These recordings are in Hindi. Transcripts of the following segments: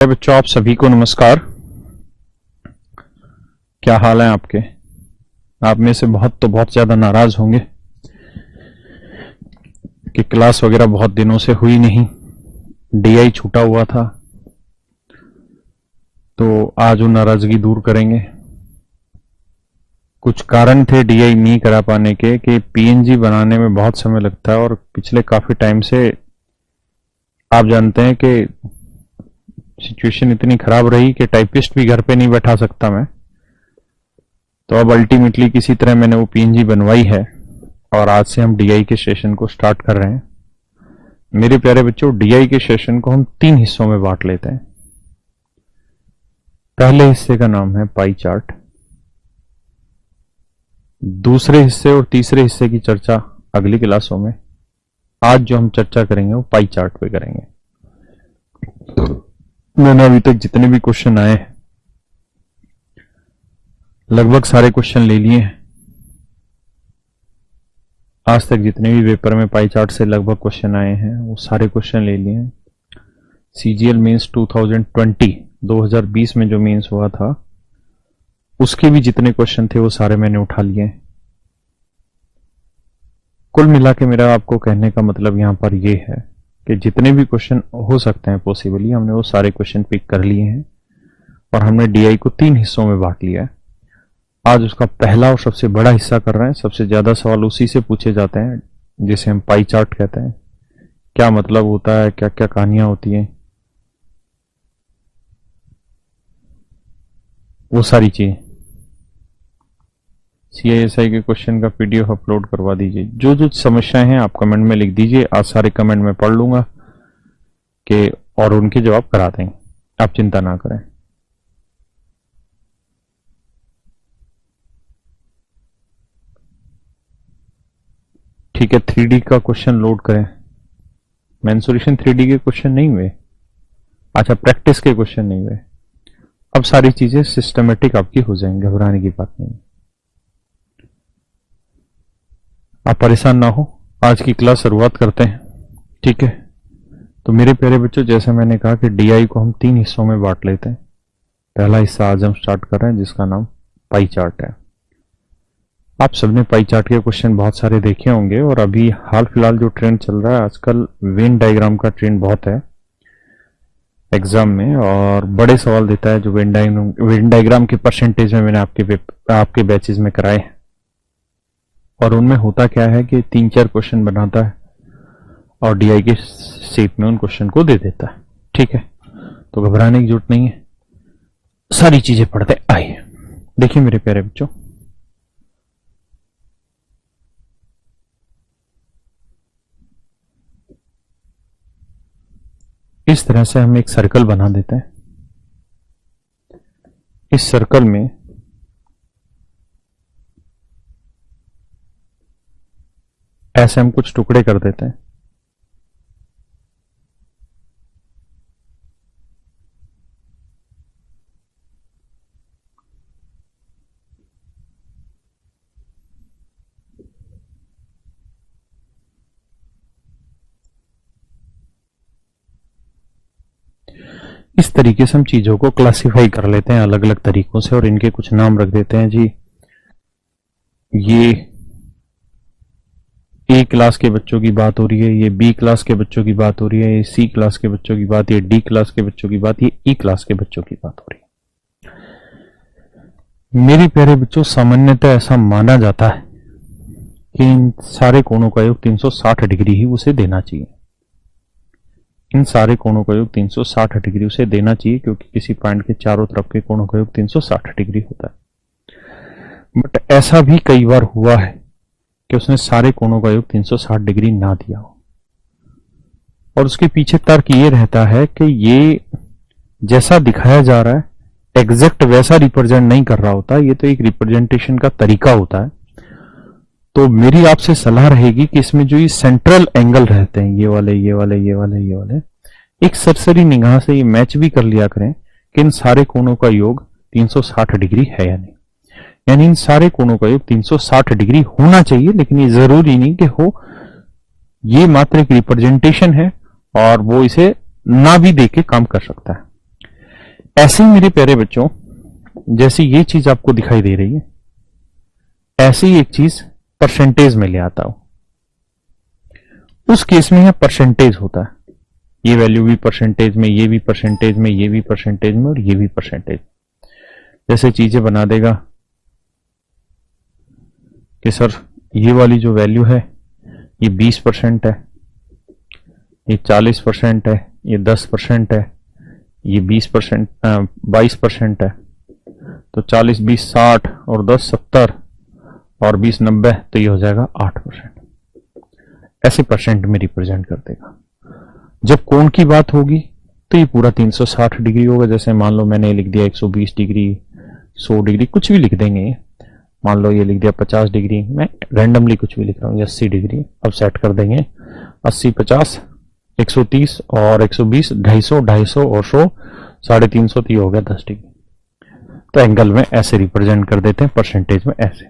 बच्चों, आप सभी को नमस्कार। क्या हाल है आपके? आप में से बहुत ज्यादा नाराज होंगे कि क्लास वगैरह बहुत दिनों से हुई नहीं, डीआई छूटा हुआ था। तो आज वो नाराजगी दूर करेंगे। कुछ कारण थे डीआई नहीं करा पाने के कि पीएनजी बनाने में बहुत समय लगता है और पिछले काफी टाइम से आप जानते हैं कि सिचुएशन इतनी खराब रही कि टाइपिस्ट भी घर पे नहीं बैठा सकता मैं। तो अब अल्टीमेटली किसी तरह मैंने वो पीएनजी बनवाई है और आज से हम डीआई के सेशन को स्टार्ट कर रहे हैं। मेरे प्यारे बच्चों, डीआई के सेशन को हम 3 हिस्सों में बांट लेते हैं। पहले हिस्से का नाम है पाई चार्ट। दूसरे हिस्से और तीसरे हिस्से की चर्चा अगली क्लासों में। आज जो हम चर्चा करेंगे वो पाई चार्ट पे करेंगे। मैंने अभी तक जितने भी क्वेश्चन आए हैं लगभग सारे क्वेश्चन ले लिए हैं। आज तक जितने भी पेपर में पाई चार्ट से लगभग क्वेश्चन आए हैं वो सारे क्वेश्चन ले लिए हैं। सीजीएल मेंस 2020 में जो मेंस हुआ था उसके भी जितने क्वेश्चन थे वो सारे मैंने उठा लिए हैं। कुल मिला के मेरा आपको कहने का मतलब यहां पर ये है कि जितने भी क्वेश्चन हो सकते हैं पॉसिबली हमने वो सारे क्वेश्चन पिक कर लिए हैं और हमने डीआई को 3 हिस्सों में बांट लिया है। आज उसका पहला और सबसे बड़ा हिस्सा कर रहे हैं। सबसे ज्यादा सवाल उसी से पूछे जाते हैं जिसे हम पाई चार्ट कहते हैं। क्या मतलब होता है, क्या क्या कहानियां होती हैं, वो सारी चीजें। सीआईएसआई के क्वेश्चन का पीडीएफ अपलोड करवा दीजिए। जो जो समस्याएं हैं आप कमेंट में लिख दीजिए। आज सारे कमेंट में पढ़ लूंगा कि और उनके जवाब करा देंगे, आप चिंता ना करें। ठीक है, 3D का क्वेश्चन लोड करें। मेंसुरेशन 3D के क्वेश्चन नहीं हुए। अच्छा, प्रैक्टिस के क्वेश्चन नहीं हुए। अब सारी चीजें सिस्टमेटिक आपकी हो जाएंगी, घबराने की बात नहीं। आप परेशान ना हो, आज की क्लास शुरुआत करते हैं। ठीक है, तो मेरे प्यारे बच्चों, जैसे मैंने कहा कि डीआई को हम 3 हिस्सों में बांट लेते हैं। पहला हिस्सा आज हम स्टार्ट कर रहे हैं जिसका नाम पाई चार्ट है। आप सबने पाई चार्ट के क्वेश्चन बहुत सारे देखे होंगे और अभी हाल फिलहाल जो ट्रेंड चल रहा है आजकल, वेन डायग्राम का ट्रेंड बहुत है एग्जाम में और बड़े सवाल देता है जो वेन डायग्राम के परसेंटेज में मैंने आपके बैचेज में कराए हैं। और उनमें होता क्या है कि 3-4 क्वेश्चन बनाता है और डीआई के शेप में उन क्वेश्चन को दे देता है। ठीक है, तो घबराने की जरूरत नहीं है, सारी चीजें पढ़ते आइए। देखिए मेरे प्यारे बच्चों, इस तरह से हम एक सर्कल बना देते हैं। इस सर्कल में ऐसे हम कुछ टुकड़े कर देते हैं। इस तरीके से हम चीजों को क्लासिफाई कर लेते हैं अलग अलग तरीकों से और इनके कुछ नाम रख देते हैं। जी, ये ए क्लास के बच्चों की बात हो रही है, ये बी क्लास के बच्चों की बात हो रही है, ये सी क्लास के बच्चों की बात, ये डी क्लास के बच्चों की बात, ये ई क्लास के बच्चों की बात हो रही है। मेरे प्यारे बच्चों, सामान्यतः ऐसा माना जाता है कि इन सारे कोणों का योग 360 डिग्री ही उसे देना चाहिए। इन सारे कोणों का योग 360 डिग्री उसे देना चाहिए क्योंकि किसी पॉइंट के चारों तरफ के कोणों का योग 360 डिग्री होता है। बट ऐसा भी कई बार हुआ है कि उसने सारे कोणों का योग 360 डिग्री ना दिया हो और उसके पीछे तर्क ये रहता है कि ये जैसा दिखाया जा रहा है एग्जैक्ट वैसा रिप्रेजेंट नहीं कर रहा होता, ये तो एक रिप्रेजेंटेशन का तरीका होता है। तो मेरी आपसे सलाह रहेगी कि इसमें जो ये सेंट्रल एंगल रहते हैं, ये वाले ये वाले ये वाले ये वाले, एक सरसरी निगाह से ये मैच भी कर लिया करें कि इन सारे कोणों का योग 360 डिग्री है या नहीं। यानी इन सारे कोणों का योग 360 डिग्री होना चाहिए, लेकिन ये जरूरी नहीं कि हो। ये मात्र एक रिप्रेजेंटेशन है और वो इसे ना भी देके काम कर सकता है। ऐसे ही मेरे प्यारे बच्चों, जैसे ये चीज आपको दिखाई दे रही है, ऐसे ही एक चीज परसेंटेज में ले आता हूं। उस केस में यह परसेंटेज होता है, ये वैल्यू भी परसेंटेज में, ये भी परसेंटेज में, ये भी परसेंटेज में, और ये भी परसेंटेज। जैसे चीजें बना देगा कि सर ये वाली जो वैल्यू है ये 20% है, ये 40% है, ये 10% है, ये 20%, 22% है, तो 40 20 60 और 10 70 और 20 90, तो ये हो जाएगा 8%। ऐसे परसेंट में रिप्रेजेंट कर देगा। जब कोण की बात होगी तो ये पूरा 360 डिग्री होगा। जैसे मान लो मैंने लिख दिया 120 डिग्री, 100 डिग्री, कुछ भी लिख देंगे। मान लो ये लिख दिया 50 डिग्री, मैं रैंडमली कुछ भी लिख रहा हूँ, 80 डिग्री। अब सेट कर देंगे 80 50 130 और 120, 250 250 और 100 350, तो ये हो गया 10 डिग्री। तो एंगल में ऐसे रिप्रेजेंट कर देते हैं, परसेंटेज में ऐसे।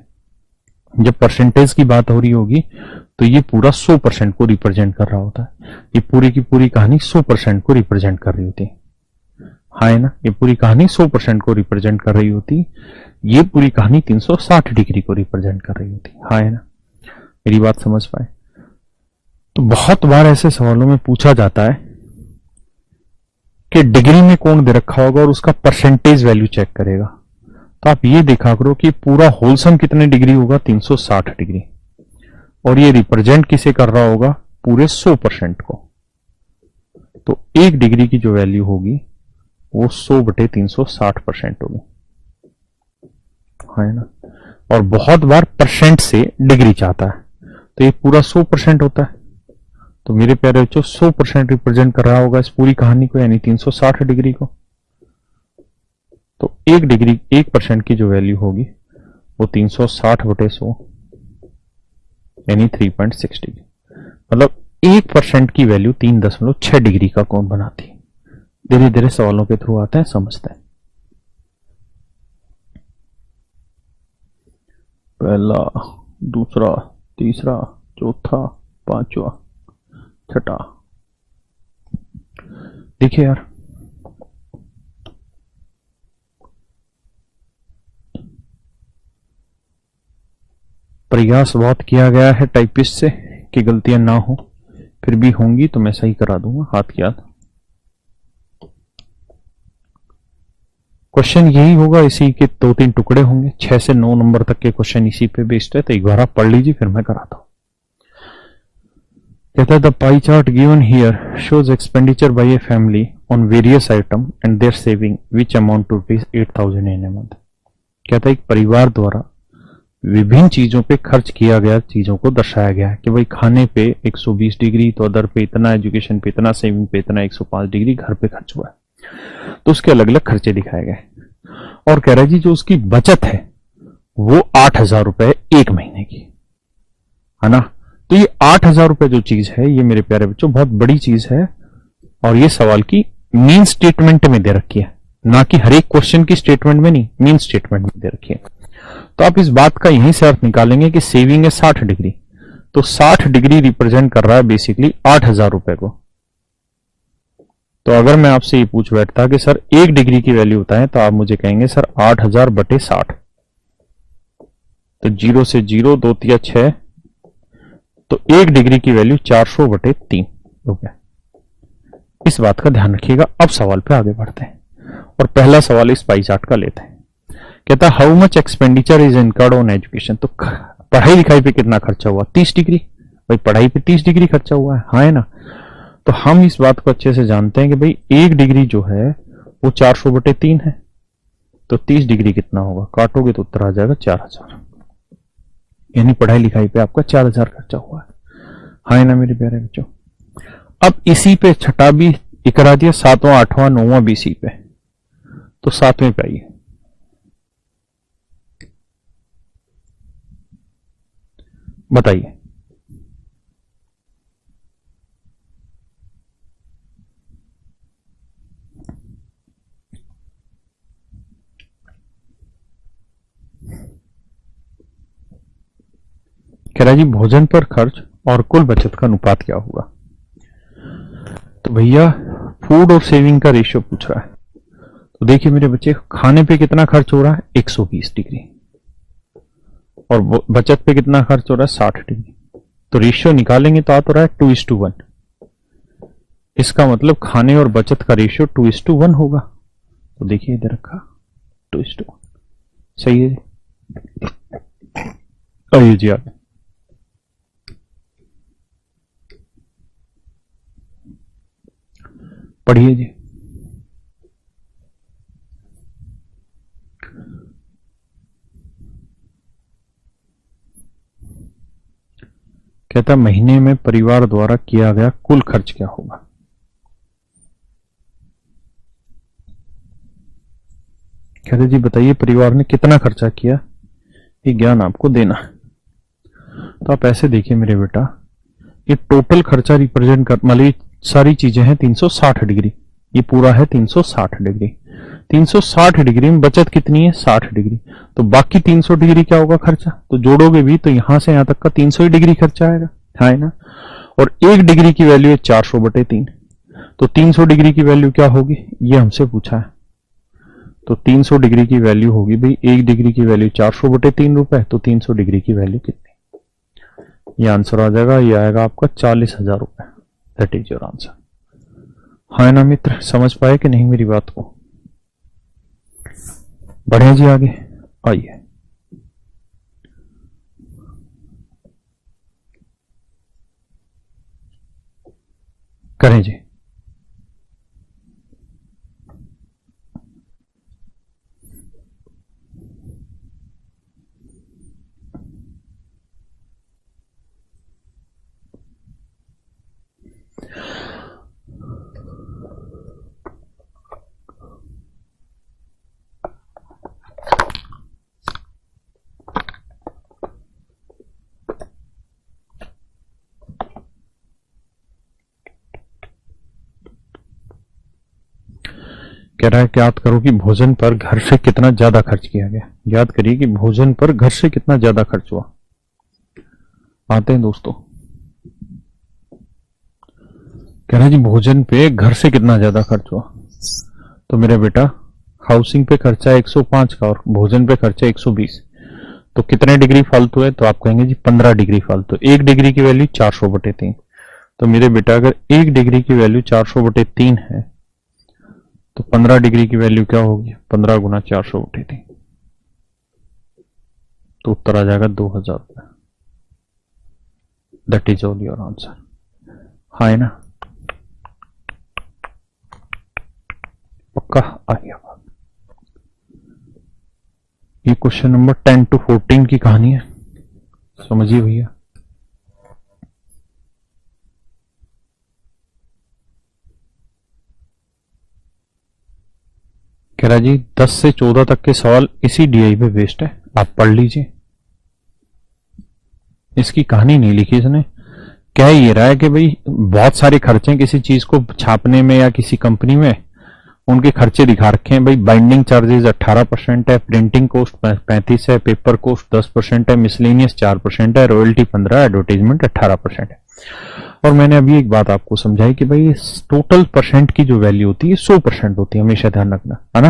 जब परसेंटेज की बात हो रही होगी तो ये पूरा 100% को रिप्रेजेंट कर रहा होता है। ये पूरी की पूरी कहानी 100% को रिप्रेजेंट कर रही होती है, हाँ है ना। ये पूरी कहानी 100% को रिप्रेजेंट कर रही होती, ये पूरी कहानी 360 डिग्री को रिप्रेजेंट कर रही होती, हाँ है ना। मेरी बात समझ पाए? तो बहुत बार ऐसे सवालों में पूछा जाता है कि डिग्री में कोण दे रखा होगा और उसका परसेंटेज वैल्यू चेक करेगा। तो आप ये देखा करो कि पूरा होलसम कितने डिग्री होगा, 360 डिग्री, और ये रिप्रेजेंट किसे कर रहा होगा, पूरे 100% को। तो 1 डिग्री की जो वैल्यू होगी वो 100/360% होगी, है ना। और बहुत बार परसेंट से डिग्री चाहता है, तो ये पूरा 100% होता है। तो मेरे प्यारे बच्चों 100% रिप्रेजेंट कर रहा होगा इस पूरी कहानी को, यानी 360 डिग्री को। तो 1 डिग्री 1% की जो वैल्यू होगी वो 360/100 यानी 3.6 डिग्री। मतलब 1% की वैल्यू 3.6 डिग्री का कोण बनाती है। धीरे धीरे सवालों के थ्रू आते हैं, समझते हैं। पहला, दूसरा, तीसरा, चौथा, पांचवा, छठा। देखिए यार, प्रयास बहुत किया गया है टाइपिस्ट से कि गलतियां ना हो, फिर भी होंगी तो मैं सही करा दूंगा हाथ की हाथ। क्वेश्चन यही होगा, इसी के 2-3 टुकड़े होंगे, 6 से 9 नंबर तक के क्वेश्चन इसी पे बेस्ड है। तो एक बार आप पढ़ लीजिए, फिर मैं कराता हूं। कहता है the pie chart given here shows expenditure by a family on various item and their saving which amount to 8,000 in a month. कहता है एक परिवार द्वारा विभिन्न चीजों पे खर्च किया गया चीजों को दर्शाया गया है कि भाई खाने पे 120 डिग्री, तो अदर पे इतना, एजुकेशन पे इतना, सेविंग पे इतना, 105 डिग्री घर पे खर्च हुआ है। तो उसके अलग अलग खर्चे दिखाए गए। और कह रहा है जी जो उसकी बचत है वो 8,000 रुपए 1 महीने की, है ना। तो ये 8,000 रुपए जो चीज है, ये मेरे प्यारे बच्चों बहुत बड़ी चीज है, और ये सवाल की मीन स्टेटमेंट में दे रखी है, ना कि हर एक क्वेश्चन की स्टेटमेंट में नहीं, मीन स्टेटमेंट में दे रखी है। तो आप इस बात का यहीं से अर्थ निकालेंगे कि सेविंग है 60 डिग्री, तो 60 डिग्री रिप्रेजेंट कर रहा है बेसिकली 8,000 रुपए को। तो अगर मैं आपसे ये पूछ बैठता कि सर 1 डिग्री की वैल्यू बताएं, तो आप मुझे कहेंगे सर 8,000/60, तो 0 से 0 2 3 6, तो 1 डिग्री की वैल्यू 400/3 रुपए। इस बात का ध्यान रखिएगा। अब सवाल पे आगे बढ़ते हैं, और पहला सवाल इस पाई चार्ट का लेते हैं। कहता है how much expenditure is incurred on education. तो पढ़ाई लिखाई पे कितना खर्चा हुआ, 30 डिग्री। भाई पढ़ाई पे 30 डिग्री खर्चा हुआ है, हाँ है ना। तो हम इस बात को अच्छे से जानते हैं कि भाई 1 डिग्री जो है वो 400/3 है, तो 30 डिग्री कितना होगा, काटोगे तो उत्तर आ जाएगा 4,000। यानी पढ़ाई लिखाई पे आपका 4,000 खर्चा हुआ है, हाँ है ना मेरे प्यारे बच्चों। अब इसी पे छठा भी करा दिया, 7वां 8वां 9वां भी इसी पे, तो 7वें पे आइए। बताइए कह रहा जी भोजन पर खर्च और कुल बचत का अनुपात क्या होगा। तो भैया फूड और सेविंग का रेशियो पूछ रहा है। तो देखिए मेरे बच्चे, खाने पे कितना खर्च हो रहा है 120 डिग्री, और बचत पे कितना खर्च हो रहा है 60 डिग्री। तो रेशियो निकालेंगे तो आ तो रहा है 2:1। इसका मतलब खाने और बचत का रेशियो 2:1 होगा। तो देखिए इधर रखा 2:1, सही है जी। आइए जी आगे। पढ़िए जी। कहता महीने में परिवार द्वारा किया गया कुल खर्च क्या होगा। कहते जी बताइए परिवार ने कितना खर्चा किया, ये ज्ञान आपको देना है। तो आप ऐसे देखिए मेरे बेटा, ये टोटल खर्चा रिप्रेजेंट कर, मतलब सारी चीजें हैं 360 डिग्री, ये पूरा है 360 डिग्री। 360 डिग्री में बचत कितनी है 60 डिग्री, तो बाकी 300 डिग्री क्या होगा खर्चा। तो जोड़ोगे भी तो यहां से यहां तक का 300 डिग्री खर्चा आएगा, है ना। और 1 डिग्री की वैल्यू है 400/3, तो 300 डिग्री की वैल्यू क्या होगी, ये हमसे पूछा है। तो 300 डिग्री की वैल्यू होगी भाई, 1 डिग्री की वैल्यू 400/3 रुपए, तो 300 डिग्री की वैल्यू कितनी, ये आंसर आ जाएगा, ये आएगा आपका 40,000 रुपए। That is your answer. हाँ ना मित्र, समझ पाए कि नहीं मेरी बात को। बढ़े जी आगे, आइए। करें जी। कह रहा है कि याद करो कि भोजन पर घर से कितना ज्यादा खर्च किया गया। याद करिए कि भोजन पर घर से कितना ज्यादा खर्च हुआ। आते हैं दोस्तों। कह रहा है जी भोजन पे घर से कितना ज्यादा खर्च हुआ। तो मेरे बेटा हाउसिंग पे खर्चा 105 का और भोजन पे खर्चा 120, तो कितने डिग्री फालतू है, तो आप कहेंगे जी 15 डिग्री फालतू। 1 डिग्री की वैल्यू 400/3, तो मेरे बेटा अगर 1 डिग्री की वैल्यू 400/3 है तो 15 डिग्री की वैल्यू क्या होगी, 15 गुना 400/3, तो उत्तर आ जाएगा 2000 रुपए। That is all your answer. हाँ है ना, पक्का आ गया। ये क्वेश्चन नंबर 10 to 14 की कहानी है, समझिए भैया। कह रहा जी 10 से 14 तक के सवाल इसी डीआई पे बेस्ड है, आप पढ़ लीजिए। इसकी कहानी नहीं लिखी इसने। कह ये रहा है कि भाई बहुत सारे खर्चे किसी चीज को छापने में या किसी कंपनी में, उनके खर्चे दिखा रखे हैं भाई। बाइंडिंग चार्जेस 18% है, प्रिंटिंग कॉस्ट 35 है, पेपर कॉस्ट 10% है, मिसलेनियस 4% है, रॉयल्टी 15, एडवर्टाइजमेंट 18% है। और मैंने अभी एक बात आपको समझाई कि भाई टोटल परसेंट की जो वैल्यू होती है 100% होती है, हमेशा ध्यान रखना, है ना।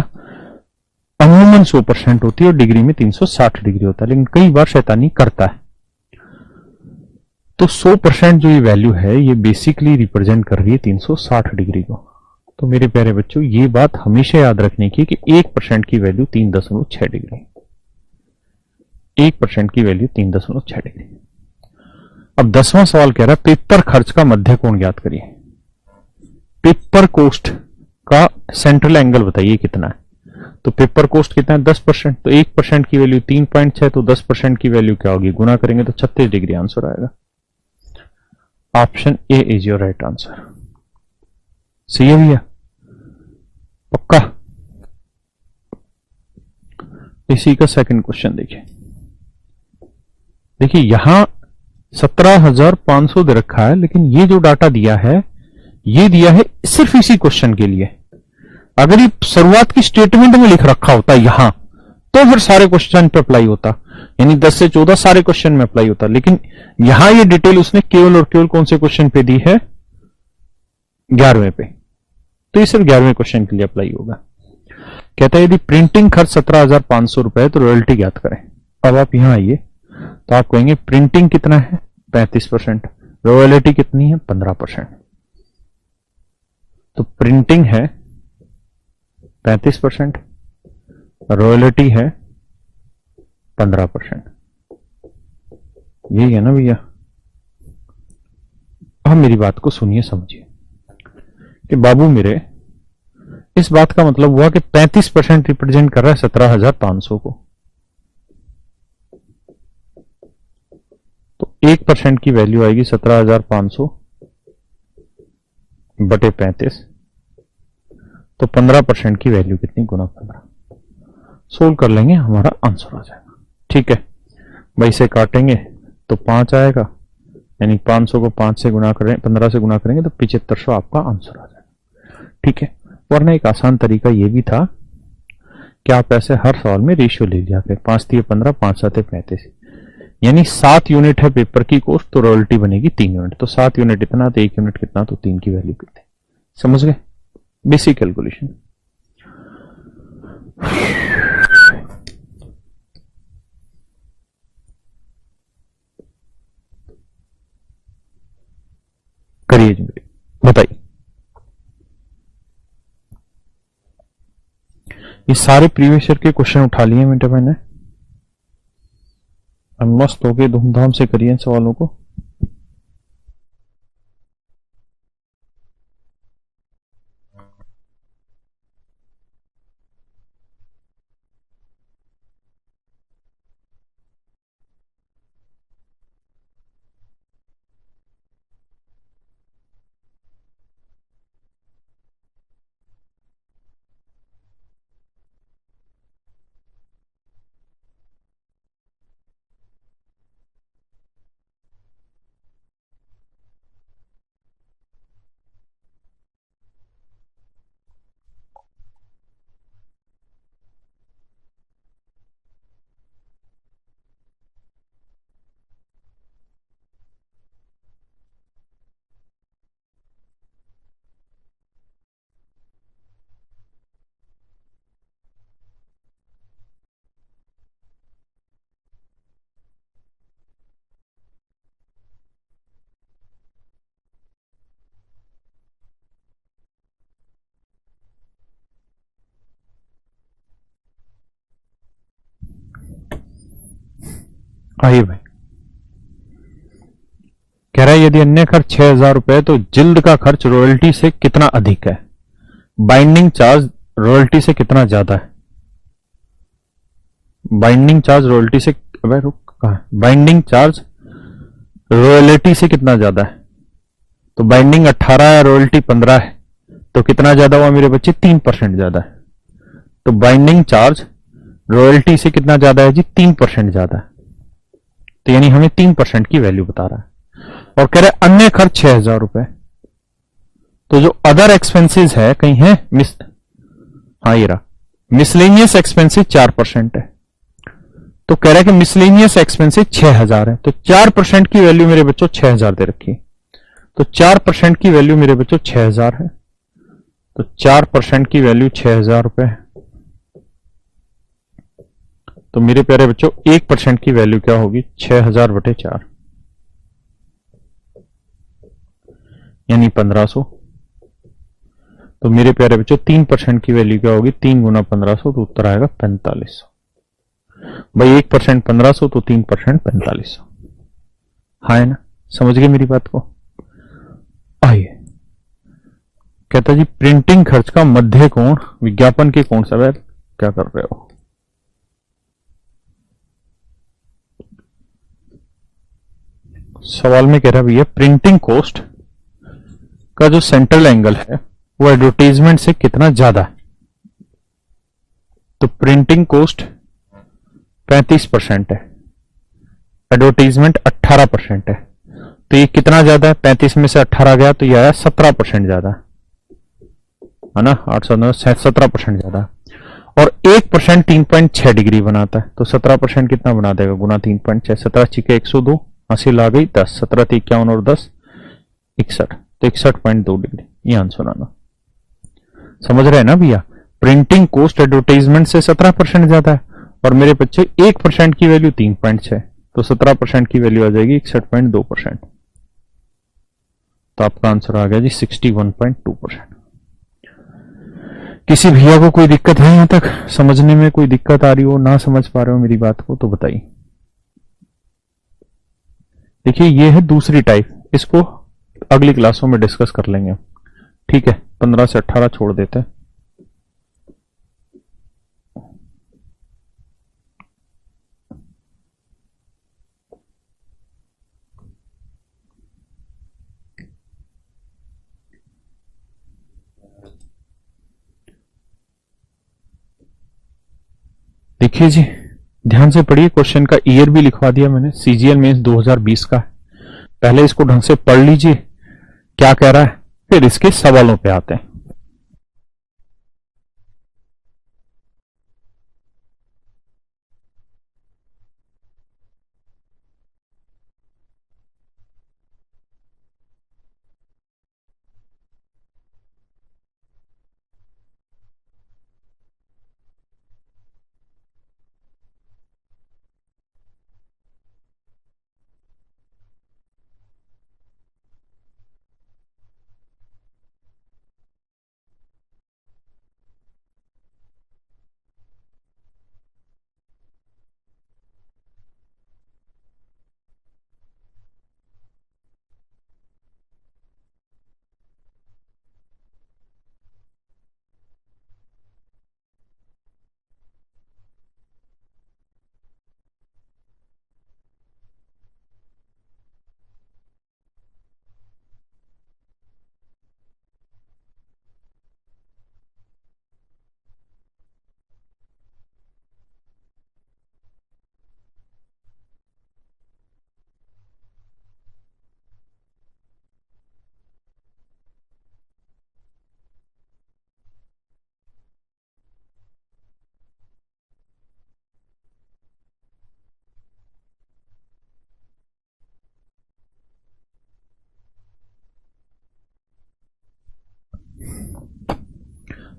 अमूमन 100% होती है और डिग्री में 360 डिग्री होता है, लेकिन कई बार शैतानी करता है। तो 100% जो ये वैल्यू है ये बेसिकली रिप्रेजेंट कर रही है 360 डिग्री को। तो मेरे प्यारे बच्चों ये बात हमेशा याद रखने की कि 1% की वैल्यू 3.6 डिग्री, 1% की वैल्यू 3.6 डिग्री। अब 10वां सवाल कह रहा है पेपर खर्च का मध्य कोण ज्ञात करिए। पेपर कॉस्ट का सेंट्रल एंगल बताइए कितना है। तो पेपर कॉस्ट कितना है 10%, तो 1% की वैल्यू 3.6, तो 10% की वैल्यू क्या होगी, गुना करेंगे तो 36 डिग्री आंसर आएगा। Option A is your right answer. सही है भैया, पक्का। इसी का सेकंड क्वेश्चन देखिए। देखिए यहां 17,500 दे रखा है, लेकिन ये जो डाटा दिया है ये दिया है सिर्फ इसी क्वेश्चन के लिए। अगर ये शुरुआत की स्टेटमेंट में लिख रखा होता यहां तो फिर सारे क्वेश्चन पे अप्लाई होता, यानी 10 से 14 सारे क्वेश्चन में अप्लाई होता। लेकिन यहां ये डिटेल उसने केवल और केवल कौन से क्वेश्चन पे दी है, 11वें पे, तो ये सिर्फ 11वें क्वेश्चन के लिए अप्लाई होगा। कहता है यदि प्रिंटिंग खर्च 17,500 रुपए है तो रॉयल्टी ज्ञात करें। अब आप यहां आइए तो आप कहेंगे प्रिंटिंग कितना है 35%, रॉयल्टी कितनी है 15%। तो प्रिंटिंग है 35%, रॉयल्टी है 15%। यही है ना भैया। अब मेरी बात को सुनिए समझिए कि बाबू मेरे, इस बात का मतलब हुआ कि 35% रिप्रेजेंट कर रहा है 17,500 को। तो 1% की वैल्यू आएगी 17,500 बटे 35। तो 15% की वैल्यू कितनी, गुना 15। सोल्व कर लेंगे, हमारा आंसर आ जाएगा। ठीक है भाई, से काटेंगे तो 5 आएगा, यानी 500 को 5 से गुना करें, 15 से गुना करेंगे तो 7500 आपका आंसर आ जाएगा। ठीक है, वरना एक आसान तरीका यह भी था कि आप ऐसे हर सवाल में रेशियो ले लिया करें, 5 3 15, 5 7 35, यानी 7 यूनिट है पेपर की कॉस्ट तो रॉयल्टी बनेगी 3 यूनिट। तो 7 यूनिट इतना तो 1 यूनिट कितना, तो 3 की वैल्यू कितनी। समझ गए, बेसिक कैलकुलेशन। करिए जी, बताइए। ये सारे प्रीवियस ईयर के क्वेश्चन उठा लिए बेटा मैंने, मस्त हो गए, धूमधाम से करिए सवालों को। आइए भाई, कह रहा है यदि अन्य खर्च 6,000 रुपए तो जिल्द का खर्च रॉयल्टी से कितना अधिक है, बाइंडिंग चार्ज रॉयल्टी से कितना ज्यादा है। बाइंडिंग चार्ज रॉयल्टी से, रुक कहां है, बाइंडिंग चार्ज रॉयल्टी से कितना ज्यादा है। तो बाइंडिंग 18 है, रॉयल्टी 15 है, तो कितना ज्यादा हुआ मेरे बच्चे, 3% ज्यादा है। तो बाइंडिंग चार्ज रॉयल्टी से कितना ज्यादा है जी, 3% ज्यादा है। तो यानी हमें 3% की वैल्यू बता रहा है। और कह रहे अन्य खर्च 6,000 रुपए, तो जो अदर एक्सपेंसेस है कहीं है हाँ ये रहा, मिसलेनियस एक्सपेंसेस 4% है। तो कह रहा है कि मिसलेनियस एक्सपेंसेस 6,000 है, तो 4% की वैल्यू मेरे बच्चों 6,000 दे रखी। तो 4% की वैल्यू मेरे बच्चों 6,000 है, तो 4% की वैल्यू 6,000 रुपए है। तो मेरे प्यारे बच्चों 1% की वैल्यू क्या होगी, 6,000 बटे 4, यानी 1,500। तो मेरे प्यारे बच्चों 3% की वैल्यू क्या होगी, 3 गुना 1,500, तो उत्तर आएगा 4500। भाई 1% 1,500, तो 3% 4500। हाँ है ना, समझ गए मेरी बात को। आइए, कहता जी प्रिंटिंग खर्च का मध्य कोण विज्ञापन के कोण से, क्या कर रहे हो। सवाल में कह रहा भैया प्रिंटिंग कॉस्ट का जो सेंट्रल एंगल है वो एडवर्टाइजमेंट से कितना ज्यादा है। तो प्रिंटिंग कॉस्ट 35% है, एडवर्टाइजमेंट 18% है, तो ये कितना ज्यादा है, 35 में से 18 गया तो ये आया 17% ज्यादा है ना, 809 17% ज्यादा। और 1% 3.6 डिग्री बनाता है, तो 17% कितना बना देगा, गुना 3.6, 17 छिके 102, हासिल आ गई 10, 17 51 और 10 61, तो 61.2 डिग्री। ये आंसर आना। समझ रहे हैं ना भैया, प्रिंटिंग कॉस्ट एडवर्टाइजमेंट से 17% ज्यादा है, और मेरे बच्चे 1% की वैल्यू 3.6, तो 17% की वैल्यू आ जाएगी 61.2%। तो आपका आंसर आ गया जी 61.2%। किसी भैया को कोई दिक्कत है यहां तक समझने में, कोई दिक्कत आ रही हो, ना समझ पा रहे हो मेरी बात को, तो बताइए। देखिए ये है दूसरी टाइप, इसको अगली क्लासों में डिस्कस कर लेंगे। ठीक है, 15 से 18 छोड़ देते हैं। देखिए जी, ध्यान से पढ़िए, क्वेश्चन का ईयर भी लिखवा दिया मैंने, सीजीएल मेंस 2020 का। पहले इसको ढंग से पढ़ लीजिए क्या कह रहा है, फिर इसके सवालों पे आते हैं।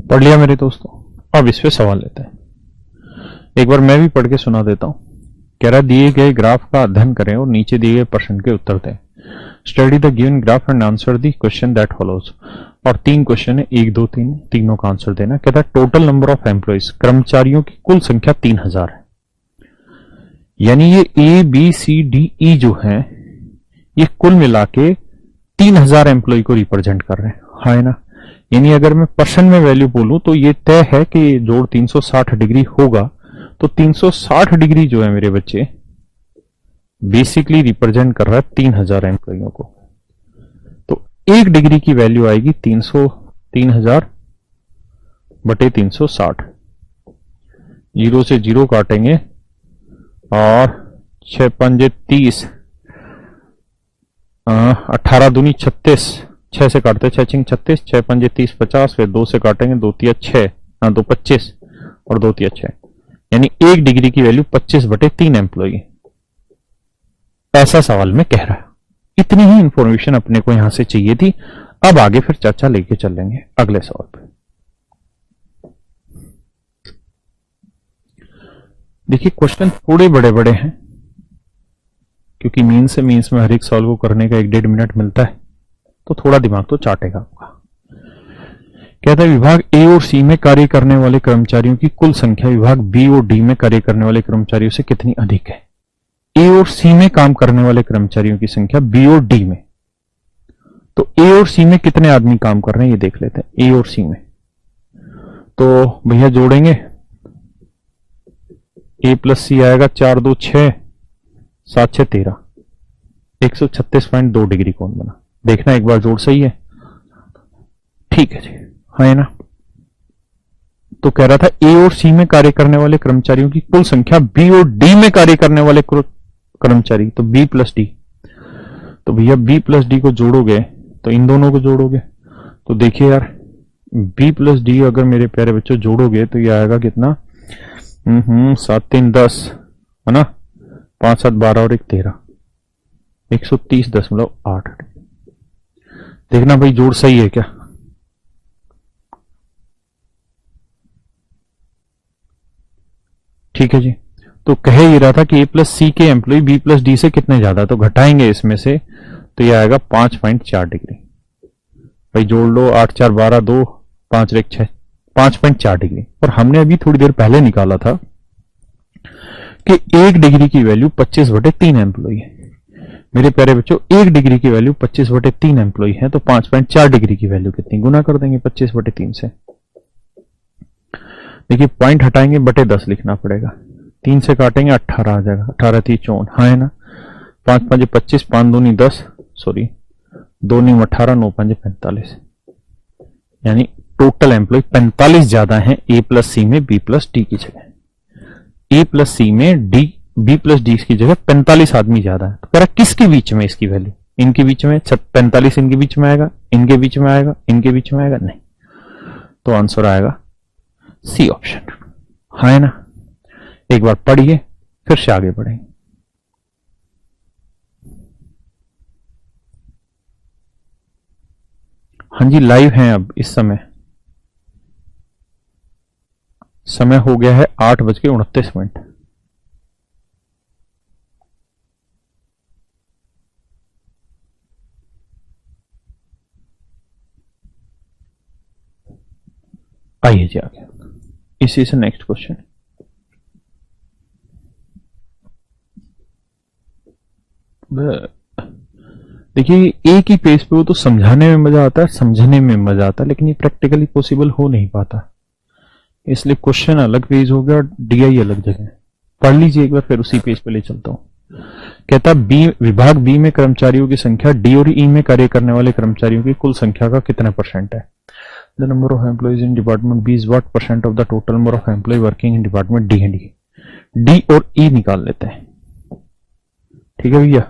पढ़ लिया मेरे दोस्तों, अब इस पे सवाल लेते हैं। एक बार मैं भी पढ़ के सुना देता हूं। कह रहा दिए गए ग्राफ का अध्ययन करें और नीचे दिए गए प्रश्न के उत्तर दें। Study the given graph and answer the question that follows. और 3 क्वेश्चन है, 1 2 3, तीनों का आंसर देना। कहता है टोटल नंबर ऑफ एम्प्लॉइज, कर्मचारियों की कुल संख्या 3000 है। यानी ये A B C D E जो है ये कुल मिला के 3000 एम्प्लॉय को रिप्रेजेंट कर रहे हैं, हाँ है ना। यानी अगर मैं पर्सन में वैल्यू बोलूं तो ये तय है कि जोड़ 360 डिग्री होगा, तो 360 डिग्री जो है मेरे बच्चे बेसिकली रिप्रेजेंट कर रहा है 3000 एम्प्लॉइयों को। तो 1 डिग्री की वैल्यू आएगी 3000 बटे 360। 0 से 0 काटेंगे और 6 पंजे 30, 18 दूनी 36, 6 से काटते 6 चिंग 36, 6 पंजे 30 50, फिर 2 से काटेंगे 2 तिया 6, 2 25 और 2 तिया 6, यानी 1 डिग्री की वैल्यू 25 बटे 3 एम्प्लॉई। ऐसा सवाल में कह रहा है। इतनी ही इंफॉर्मेशन अपने को यहां से चाहिए थी। अब आगे फिर चर्चा लेके चलेंगे अगले सवाल पे। देखिए क्वेश्चन थोड़े बड़े बड़े हैं, क्योंकि मीन्स में हर एक सवाल को करने का 1-1.5 मिनट मिलता है, तो थोड़ा दिमाग तो चाटेगा आपका। कहता है विभाग ए और सी में कार्य करने वाले कर्मचारियों की कुल संख्या विभाग बी और डी में कार्य करने वाले कर्मचारियों से कितनी अधिक है। ए और सी में काम करने वाले कर्मचारियों की संख्या बी और डी में, तो ए और सी में कितने आदमी काम कर रहे हैं ये देख लेते हैं। ए और सी में तो भैया जोड़ेंगे, ए प्लस सी आएगा 4 2 6, 7 6 13, 136.2 डिग्री कोण बना। देखना एक बार जोड़ सही है, ठीक है जी, हाँ है ना। तो कह रहा था ए और सी में कार्य करने वाले कर्मचारियों की कुल संख्या बी और डी में कार्य करने वाले कर्मचारी, तो बी प्लस डी। तो भैया बी प्लस डी को जोड़ोगे तो इन दोनों को जोड़ोगे, तो देखिए यार बी प्लस डी अगर मेरे प्यारे बच्चों जोड़ोगे तो ये आएगा कितना, 7 3 10 है ना, 5 7 12 और 1 13, 130.8। देखना भाई जोड़ सही है क्या। ठीक है जी। तो कह ही रहा था कि A+C के एम्प्लॉय B+D से कितने ज्यादा, तो घटाएंगे इसमें से तो ये आएगा 5.4 डिग्री। भाई जोड़ लो, 8 4 12 2 5 1 6, 5.4 डिग्री। और हमने अभी थोड़ी देर पहले निकाला था कि 1 डिग्री की वैल्यू 25/3 एम्प्लॉय है। मेरे प्यारे बच्चों 1 डिग्री की वैल्यू 25/3 एम्प्लॉय है, तो 5.4 डिग्री की वैल्यू कितनी, गुना कर देंगे 25/3 से। देखिए पॉइंट हटाएंगे बटे 10 लिखना पड़ेगा, 3 से काटेंगे 18 आ जाएगा, 18 3 54, हाँ है ना। 5 5 25, 5 2 10, सॉरी 2 9 18, 9 5 45, यानी टोटल एम्प्लॉय 45 ज्यादा है A+C में B+D की जगह। A+C में B+D की जगह 45 आदमी ज्यादा है। तो कह रहा किसके बीच में इसकी वैल्यू, इनके बीच में, 45 इनके बीच में आएगा, इनके बीच में आएगा, इनके बीच में आएगा, नहीं। तो आंसर आएगा सी ऑप्शन, हाँ है ना। एक बार पढ़िए फिर से आगे बढ़ेंगे। हाँ जी लाइव हैं अब इस समय हो गया है 8:29। आइए जी आगे, इसी से नेक्स्ट क्वेश्चन। देखिए एक ही पेज पे हो तो समझाने में मजा आता है, समझने में मजा आता है, लेकिन ये प्रैक्टिकली पॉसिबल हो नहीं पाता, इसलिए क्वेश्चन अलग पेज हो गया और DI अलग जगह। पढ़ लीजिए एक बार फिर उसी पेज पे ले चलता हूं। कहता बी विभाग बी में कर्मचारियों की संख्या D और E में कार्य करने वाले कर्मचारियों की कुल संख्या का कितना % है। The number of employees in department B is what % of the total number of employ working in department D and E. D और ई निकाल लेते हैं, ठीक है भैया।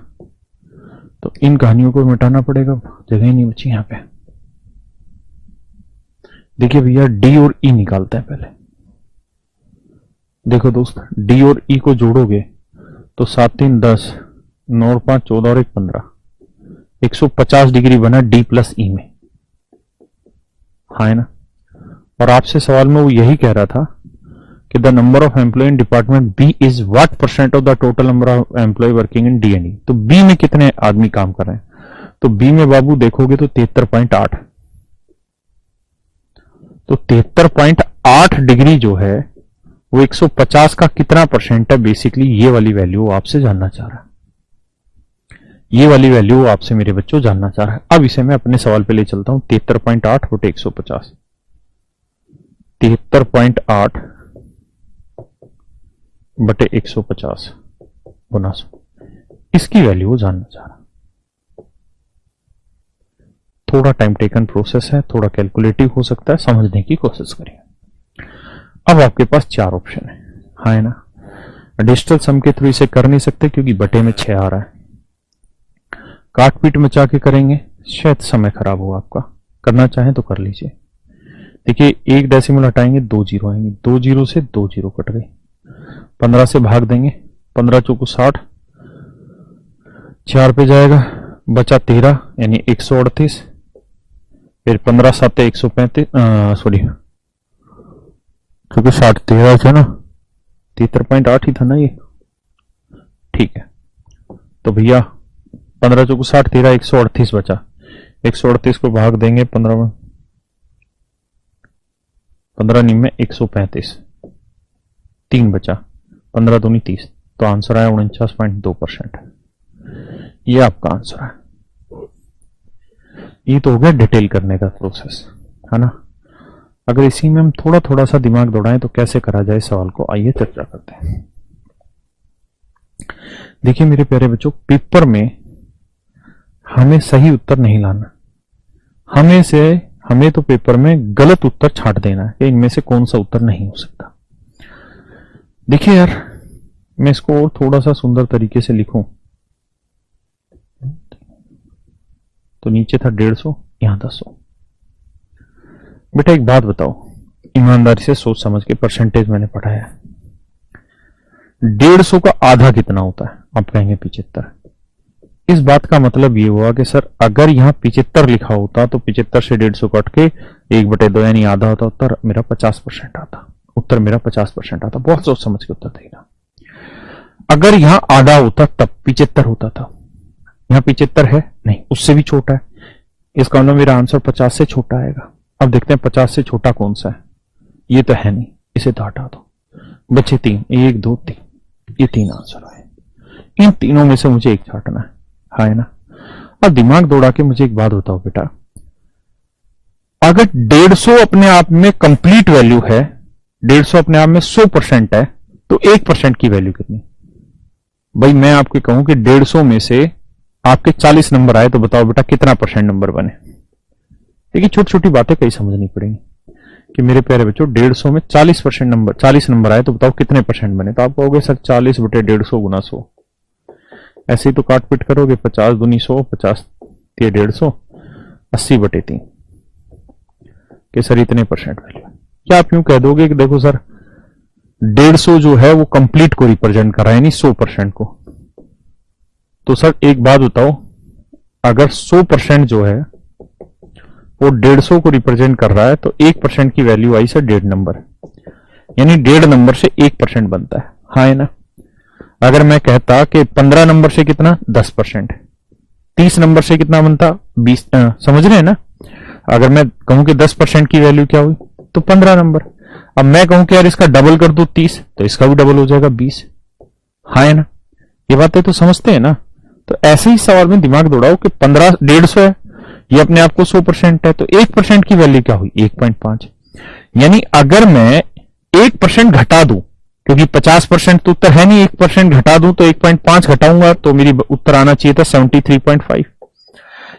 तो इन कहानियों को मिटाना पड़ेगा, जगह ही नहीं बची यहां पे। देखिए भैया डी और ई निकालते हैं पहले। देखो दोस्त डी और ई को जोड़ोगे तो 7 3 10, 9 और 5 14 और 1 15, 150 डिग्री बना D+E में, हाँ है ना। और आपसे सवाल में वो यही कह रहा था कि the number of employ in department B is what % of the total number of employ working in D and E. तो बी में कितने आदमी काम कर रहे हैं, तो बी में बाबू देखोगे तो 73.8। तो 73.8 डिग्री जो है वो 150 का कितना % है, बेसिकली ये वाली वैल्यू आपसे जानना चाह रहा है। ये वाली वैल्यू आपसे मेरे बच्चों जानना चाह रहा है। अब इसे मैं अपने सवाल पे ले चलता हूं। 73.8 बटे 150, 73.8 बटे 150 गुना 100, इसकी वैल्यू वो जानना चाह रहा। थोड़ा टाइम टेकन प्रोसेस है, थोड़ा कैलकुलेटिव हो सकता है, समझने की कोशिश करिए। अब आपके पास 4 ऑप्शन है, हाँ है ना। डिजिटल सम के थ्रू इसे कर नहीं सकते क्योंकि बटे में 6 आ रहा है। काट पीट मचा के करेंगे, शायद समय खराब हो आपका, करना चाहें तो कर लीजिए। देखिए 1 डेसिमल हटाएंगे 2 जीरो आएंगे, 2 जीरो से 2 जीरो कट गए, 15 से भाग देंगे, 15 चौको 60, 4 पे जाएगा, बचा 13 यानी 138, फिर 15 7 135, सॉरी क्योंकि 60 13 था ना, 73.8 ही था ना ये, ठीक है। तो भैया 15 चौको 60, 13 138 बचा, 138 को भाग देंगे 15 नहीं में 135, 3 बचा, 15 दूनी 30, तो आंसर आया 49.2%। ये आपका आंसर है। ये तो हो गया डिटेल करने का प्रोसेस, है ना। अगर इसी में हम थोड़ा थोड़ा सा दिमाग दौड़ाएं तो कैसे करा जाए सवाल को, आइए चर्चा करते हैं। देखिए मेरे प्यारे बच्चों, पेपर में हमें सही उत्तर नहीं लाना, हमें तो पेपर में गलत उत्तर छांट देना है कि इनमें से कौन सा उत्तर नहीं हो सकता। देखिए यार, मैं इसको और थोड़ा सा सुंदर तरीके से लिखूं तो नीचे था 150, यहां था 100। बेटा एक बात बताओ, ईमानदारी से सोच समझ के, परसेंटेज मैंने पढ़ाया है, 150 का आधा कितना होता है, आप कहेंगे 75। इस बात का मतलब ये हुआ कि सर अगर यहां 75 लिखा होता तो 75 से 150 कट के 1/2 यानी आधा होता, उत्तर मेरा 50% आता। उत्तर उत्तर मेरा 50% आता। बहुत सोच समझ के उत्तर देना। अगर यहां आधा होता तब 75 होता था, यहां 75 है नहीं, उससे भी छोटा है, इसका मतलब मेरा आंसर 50 से छोटा आएगा। अब देखते हैं 50 से छोटा कौन सा है। ये तो है नहीं, इसे तो हटा दो, बचे 3, 1 2 3, ये 3 आंसर आए। इन तीनों में से मुझे एक छांटना है ना। अब दिमाग दौड़ा के मुझे एक बात बताओ बेटा, अगर 150 अपने आप में कंप्लीट वैल्यू है, 150 अपने आप में 100% है, तो 1% की वैल्यू कितनी? भाई मैं आपको कहूं कि 150 में से आपके 40 नंबर आए तो बताओ बेटा कितना परसेंट नंबर बने। देखिए छोटी छोटी बातें कई समझनी पड़ेंगी कि मेरे प्यारे बच्चों 150 में 40 नंबर आए तो बताओ कितने परसेंट बने। तो आप कहोगे सर 40 बटे 150 गुना 100, ऐसे ही तो काट पीट करोगे, 50 दूनी 100, 50 ये 150, 80 बटे 3 कि सर इतने परसेंट वैल्यू। क्या आप यूं कह दोगे कि देखो सर 150 जो है वो कंप्लीट को रिप्रेजेंट कर रहा है, यानी 100% को। तो सर एक बात बताओ, अगर 100% जो है वो 150 को रिप्रेजेंट कर रहा है तो 1% की वैल्यू आई सर 1.5 नंबर, यानी 1.5 नंबर से 1% बनता है, हाँ है ना। अगर मैं कहता कि 15 नंबर से कितना 10%, 30 नंबर से कितना बनता 20, समझ रहे हैं ना। अगर मैं कहूं कि 10% की वैल्यू क्या हुई तो 15 नंबर। अब मैं कहूं कि यार इसका डबल कर दो 30, तो इसका भी डबल हो जाएगा 20, हाँ है ना। ये बातें तो समझते हैं ना। तो ऐसे ही सवाल में दिमाग दौड़ाओ कि 15 150 है, ये अपने आप को 100% है, तो 1% की वैल्यू क्या हुई 1.5। यानी अगर मैं 1% घटा दूं, क्योंकि 50% तो उत्तर है नहीं, 1% घटा दूं तो 1.5 घटाऊंगा तो मेरी उत्तर आना चाहिए था 73.5।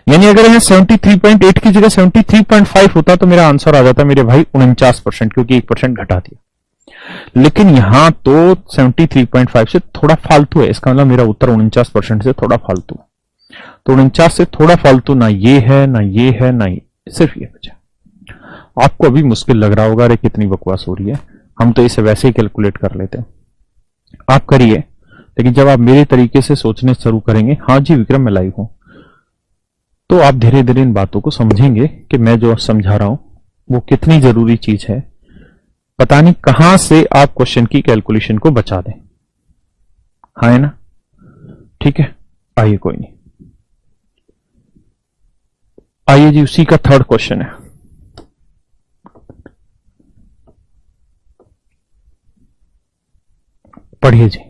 यानी अगर यहां 73.8 की जगह 73.5 होता तो मेरा आंसर आ जाता मेरे भाई 49%, क्योंकि 1% घटा दिया। लेकिन यहां तो 73.5 से थोड़ा फालतू है, इसका मतलब मेरा उत्तर 49% से थोड़ा फालतू है। तो 49 से थोड़ा फालतू ना ये है ना ये है ना ये, सिर्फ ये बचा। आपको अभी मुश्किल लग रहा होगा, अरे कितनी बकवास हो रही है, हम तो इसे वैसे ही कैलकुलेट कर लेते हैं। आप करिए, लेकिन जब आप मेरे तरीके से सोचने शुरू करेंगे, हाँ जी विक्रम मैं लाइव हूं, तो आप धीरे धीरे इन बातों को समझेंगे कि मैं जो समझा रहा हूं वो कितनी जरूरी चीज है। पता नहीं कहां से आप क्वेश्चन की कैलकुलेशन को बचा दें, हाँ है ना। ठीक है, आइए कोई नहीं, आइए जी उसी का थर्ड क्वेश्चन है। पढ़िए जी।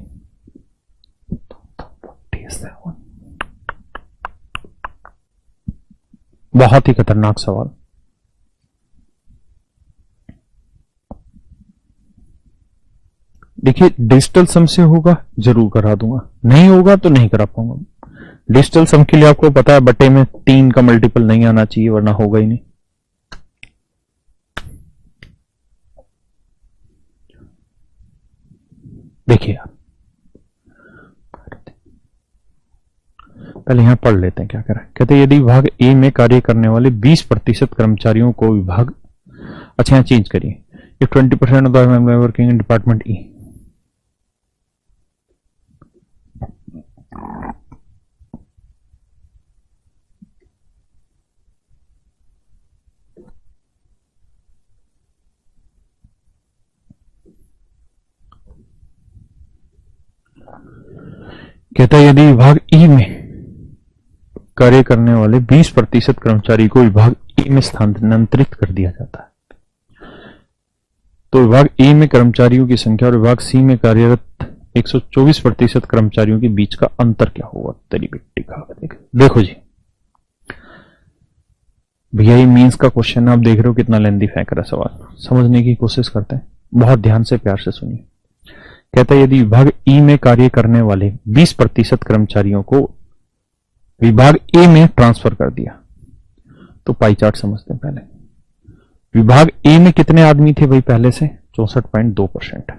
बहुत ही खतरनाक सवाल। देखिए डिजिटल सम से होगा जरूर करा दूंगा, नहीं होगा तो नहीं करा पाऊंगा। डिजिटल सम के लिए आपको पता है बटे में 3 का मल्टीपल नहीं आना चाहिए, वरना होगा ही नहीं। देखिए आप पहले यहां पढ़ लेते हैं क्या करें। कहते हैं यदि विभाग ए में कार्य करने वाले 20% कर्मचारियों को विभाग, अच्छा यहां चेंज करिए, if 20% of the member working in department E, कहता है यदि विभाग ई में कार्य करने वाले 20% कर्मचारी को विभाग ई में स्थानांतरित कर दिया जाता है, तो विभाग ए में कर्मचारियों की संख्या और विभाग सी में कार्यरत 124% कर्मचारियों के बीच का अंतर क्या होगा। तेरी बिट्टी खा। देखो जी भैया ये मीन्स का क्वेश्चन आप देख रहे हो कितना लेंदी फेंक रहा सवाल, समझने की कोशिश करते हैं, बहुत ध्यान से प्यार से सुनिए। कहता है यदि विभाग ई में कार्य करने वाले 20% कर्मचारियों को विभाग ए में ट्रांसफर कर दिया, तो पाई चार्ट समझते हैं पहले। विभाग ए में कितने आदमी थे भाई पहले से 64.2%,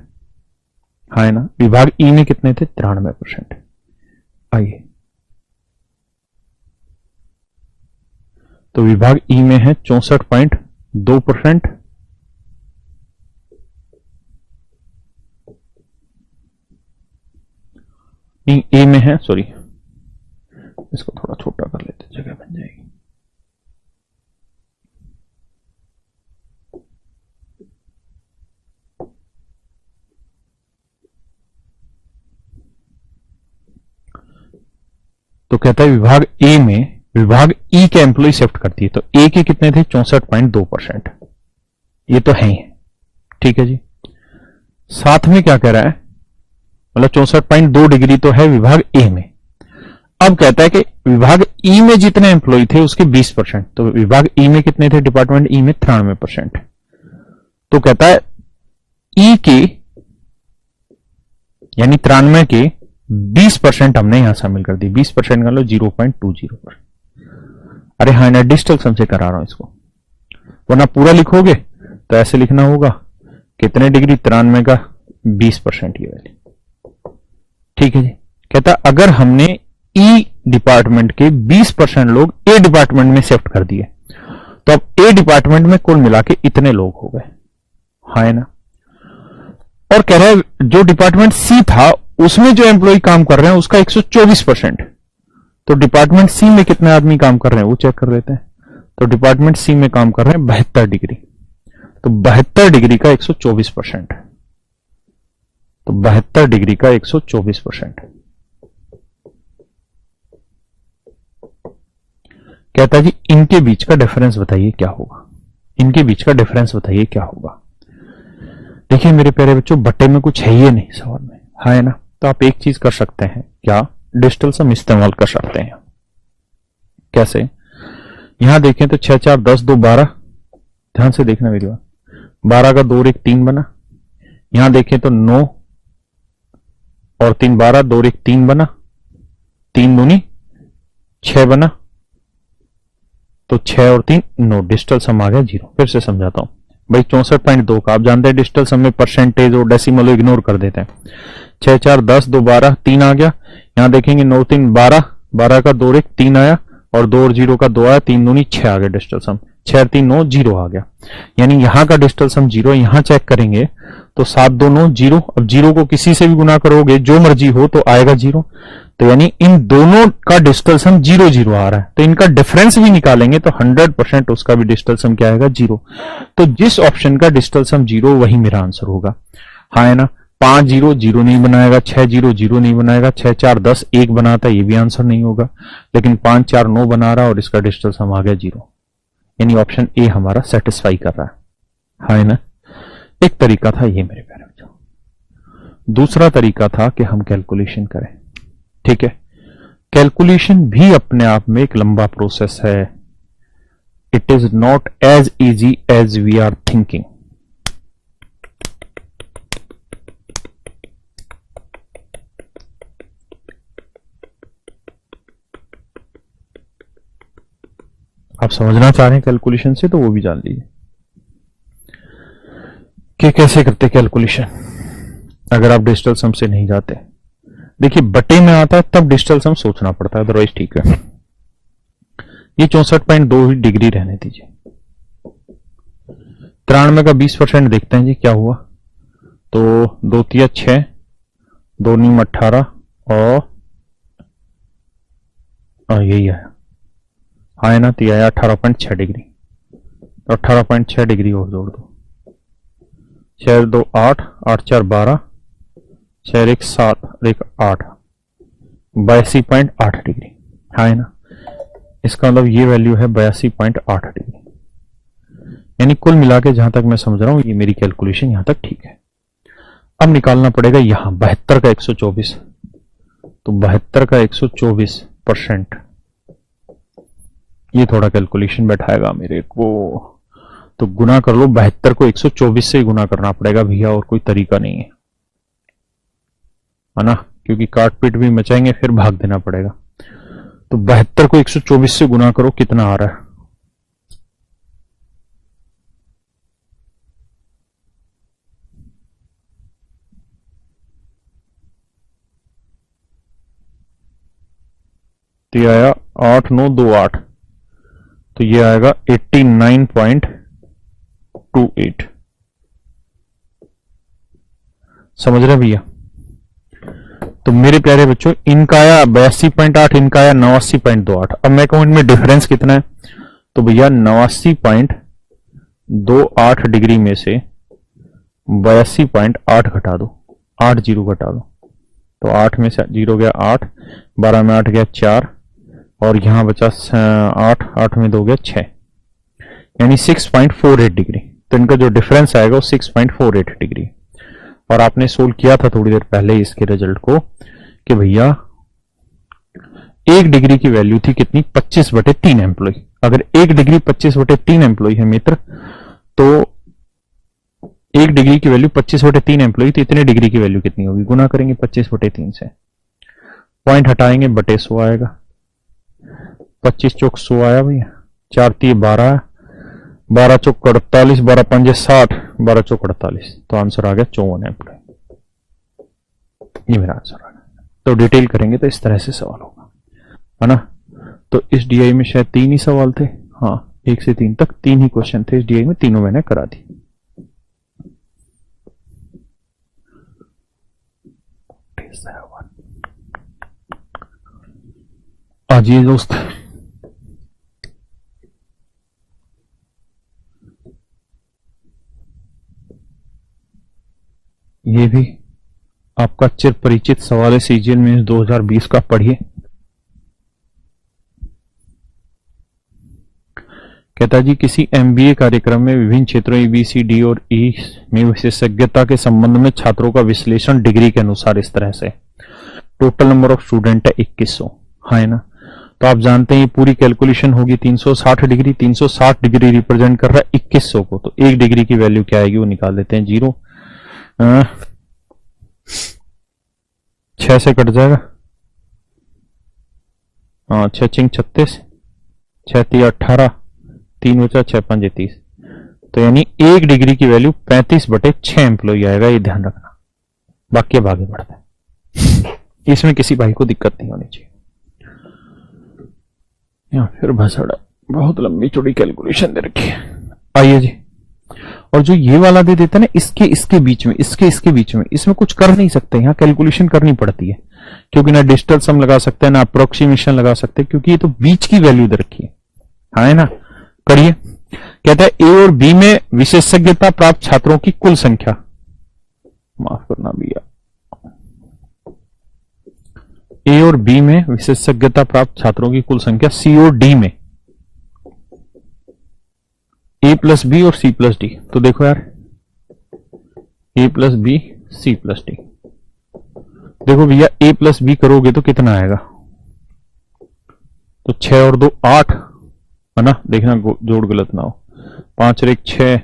हाँ है ना। विभाग ई में कितने थे 93%। आइए तो विभाग ई में है 64.2%, ए में है, सॉरी इसको थोड़ा छोटा कर लेते, जगह बन जाएगी। तो कहता है विभाग ए में विभाग ई के एम्प्लॉय शिफ्ट करती है, तो ए के कितने थे 64.2%, ये तो है ही, ठीक है जी। साथ में क्या कह रहा है, मतलब 64.2 डिग्री तो है विभाग ए में। अब कहता है कि विभाग ई में जितने एम्प्लॉय थे उसके 20%, तो विभाग ई में कितने थे, डिपार्टमेंट ई में 93%। तो कहता है ई के यानी 93 के 20% हमने यहां शामिल कर दी, 20% का लो 0.20 पर। अरे हाँ ना, डिजिटल सम से करा रहा हूं इसको, वरना पूरा लिखोगे तो ऐसे लिखना होगा कितने डिग्री, 93 का 20% ये वैल्यू, ठीक है जी। कहता अगर हमने ई डिपार्टमेंट के 20% लोग ए डिपार्टमेंट में शिफ्ट कर दिए तो अब ए डिपार्टमेंट में कुल मिला के इतने लोग हो गए, हाँ है ना। और कह रहे हैं जो डिपार्टमेंट सी था उसमें जो एम्प्लॉय काम कर रहे हैं उसका 124%, तो डिपार्टमेंट सी में कितने आदमी काम कर रहे हैं वो चेक कर लेते हैं। तो डिपार्टमेंट सी में काम कर रहे हैं 72 डिग्री, तो 72 डिग्री का 124%, तो 72 डिग्री का 124%। कहता है जी इनके बीच का डिफरेंस बताइए क्या होगा, इनके बीच का डिफरेंस बताइए क्या होगा। देखिए मेरे प्यारे बच्चों, बट्टे में कुछ है ही नहीं सवाल में, हाँ है ना। तो आप एक चीज कर सकते हैं, क्या डिजिटल सम इस्तेमाल कर सकते हैं। कैसे, यहां देखें तो 6 4 10 2 12, ध्यान से देखना मेरी बात, 12 का 2 और 1 3 बना। यहां देखें तो 9 और 3 12, 2 और 1 3 बना, 3 दूनी 6 बना, तो 6 और 3 9, डिजिटल सम आ गया 0। फिर से समझाता हूं भाई, 64.2 का आप जानते हैं डिजिटल सम में परसेंटेज और डेसिमल इग्नोर कर देते हैं। 6 4 10 2 12 3 आ गया। यहां देखेंगे 9 3 12, 12 का 2 और 1 3 आया, और 2 और 0 का 2 आया, 3 दूनी 6 आ गया डिजिटल सम, 6 और 3 9 0 आ गया। यानी यहां का डिजिटल सम 0, यहां चेक करेंगे तो 7 2 9 0। अब 0 को किसी से भी गुना करोगे जो मर्जी हो तो आएगा 0, तो यानी इन दोनों का डिजिटल सम 0 0 आ रहा है, तो इनका डिफरेंस भी निकालेंगे तो 100% उसका भी डिजिटल सम क्या आएगा 0। तो जिस ऑप्शन का डिजिटल सम 0 वही मेरा आंसर होगा, हाँ है ना। 5 0 0 नहीं बनाएगा, 6 0 0 नहीं बनाएगा, 6 4 10 1 बनाता है, ये भी आंसर नहीं होगा। लेकिन 5 4 9 बना रहा है और इसका डिजिटल सम आ गया 0, यानी ऑप्शन ए हमारा सेटिस्फाई कर रहा है, हाँ है ना। एक तरीका था ये मेरे प्यारे बच्चों। दूसरा तरीका था कि हम कैलकुलेशन करें, ठीक है। कैलकुलेशन भी अपने आप में एक लंबा प्रोसेस है, it is not as easy as we are thinking. आप समझना चाह रहे हैं कैलकुलेशन से तो वो भी जान लीजिए कि कैसे करते कैलकुलेशन, अगर आप डिजिटल सम से नहीं जाते। देखिए बटे में आता है तब डिजिटल सम सोचना पड़ता है, अदरवाइज ठीक है। ये 64.2 डिग्री रहने दीजिए। 93 का 20% देखते हैं जी क्या हुआ, तो 2 3 6, 2 9 18 और यही आया, हाँ ना, तो आया 18.6 डिग्री। 18.6 डिग्री और जोड़ दो, 6 2 8, 8 4 12, 6 1 7 और 1 8, 82.8 डिग्री, हाँ ना। इसका मतलब ये वैल्यू है 82.8 डिग्री। यानी कुल मिला के जहां तक मैं समझ रहा हूं ये मेरी कैलकुलेशन यहां तक ठीक है। अब निकालना पड़ेगा यहां 72 का 124, तो 72 का 124%, ये थोड़ा कैलकुलेशन बैठाएगा मेरे को, तो गुना कर लो। 72 को 124 से गुना करना पड़ेगा भैया, और कोई तरीका नहीं है ना, क्योंकि काट पीट भी मचाएंगे फिर भाग देना पड़ेगा। तो 72 को 124 से गुना करो, कितना आ रहा है, तो ये आया 8 9 2 8, तो ये आएगा 89.28। समझ रहे भैया। तो मेरे प्यारे बच्चों इनका आया 82.8, इनका आया 89.28। अब मैं कहूं इनमें डिफरेंस कितना है, तो भैया 89.28 डिग्री में से 82.8 घटा दो, 8 0 घटा दो, तो 8 में से 0 गया 8, 12 में 8 गया 4, और यहां बचा 8, 8 में 2 गया 6, यानी 6.48 डिग्री। तो इनका जो डिफरेंस आएगा वो 6.48 डिग्री। और आपने सोल्व किया था थोड़ी देर पहले इसके रिजल्ट को कि भैया 1 डिग्री की वैल्यू थी कितनी, 25/3 एम्प्लॉय। अगर 1 डिग्री 25/3 एम्प्लॉय है मित्र, तो 1 डिग्री की वैल्यू 25/3 एम्प्लॉय, तो इतने डिग्री की वैल्यू कितनी होगी, गुना करेंगे 25/3 से, पॉइंट हटाएंगे बटे 100 आएगा। 25 चौक 100 आया भैया, 4 3 12, 12 चौक 48, 12 पंजे 60, 12 चौक 48, तो आंसर आ गया 54 एम्प्लॉय। ये मेरा आंसर आ गया। तो डिटेल करेंगे तो इस तरह से सवाल होगा, है ना। तो इस डीआई में शायद 3 ही सवाल थे, हाँ 1 से 3 तक 3 ही क्वेश्चन थे इस डीआई में, तीनों मैंने करा दी। आजिए दोस्त, ये भी आपका चिर परिचित सवाल है सीजीएल में 2020 का, पढ़िए। कहता जी किसी एमबीए कार्यक्रम में विभिन्न क्षेत्रों ए बी सी डी और ई में विशेषज्ञता के संबंध में छात्रों का विश्लेषण डिग्री के अनुसार इस तरह से, टोटल नंबर ऑफ स्टूडेंट है 2100, हाँ है ना। तो आप जानते हैं पूरी कैलकुलेशन होगी 360 डिग्री, 360 डिग्री रिप्रेजेंट कर रहा है 2100 को, तो 1 डिग्री की वैल्यू क्या आएगी वो निकाल देते हैं, 0, 6 से कट जाएगा, हाँ 6 चिंग 36, 6 3 18, 3 बचा 6 5 30, तो यानी 1 डिग्री की वैल्यू 35/6 एम्प्लॉय आएगा, ये ध्यान रखना। बाकी अब आगे बढ़ते हैं, इसमें किसी भाई को दिक्कत नहीं होनी चाहिए। या फिर भसड़ा बहुत लंबी चौड़ी कैलकुलेशन दे रखी है। आइए जी, और जो ये वाला दे देता है ना, इसके बीच में, इसके बीच में, इसमें कुछ कर नहीं सकते, यहाँ कैलकुलेशन करनी पड़ती है, क्योंकि ना डिजिटल सम लगा सकते हैं ना अप्रोक्सीमेशन लगा सकते हैं, क्योंकि ये तो बीच की वैल्यू दे रखी है, हाँ है ना। करिए, कहता है ए और बी में विशेषज्ञता प्राप्त छात्रों की कुल संख्या, माफ करना भैया, ए और बी में विशेषज्ञता प्राप्त छात्रों की कुल संख्या, सी और डी में, ए प्लस बी और सी प्लस डी। तो देखो यार, A plus B C plus D, देखो भैया ए प्लस बी करोगे तो कितना आएगा, तो 6 और 2 8, है ना, देखना जोड़ गलत ना हो, 5 और 1 6,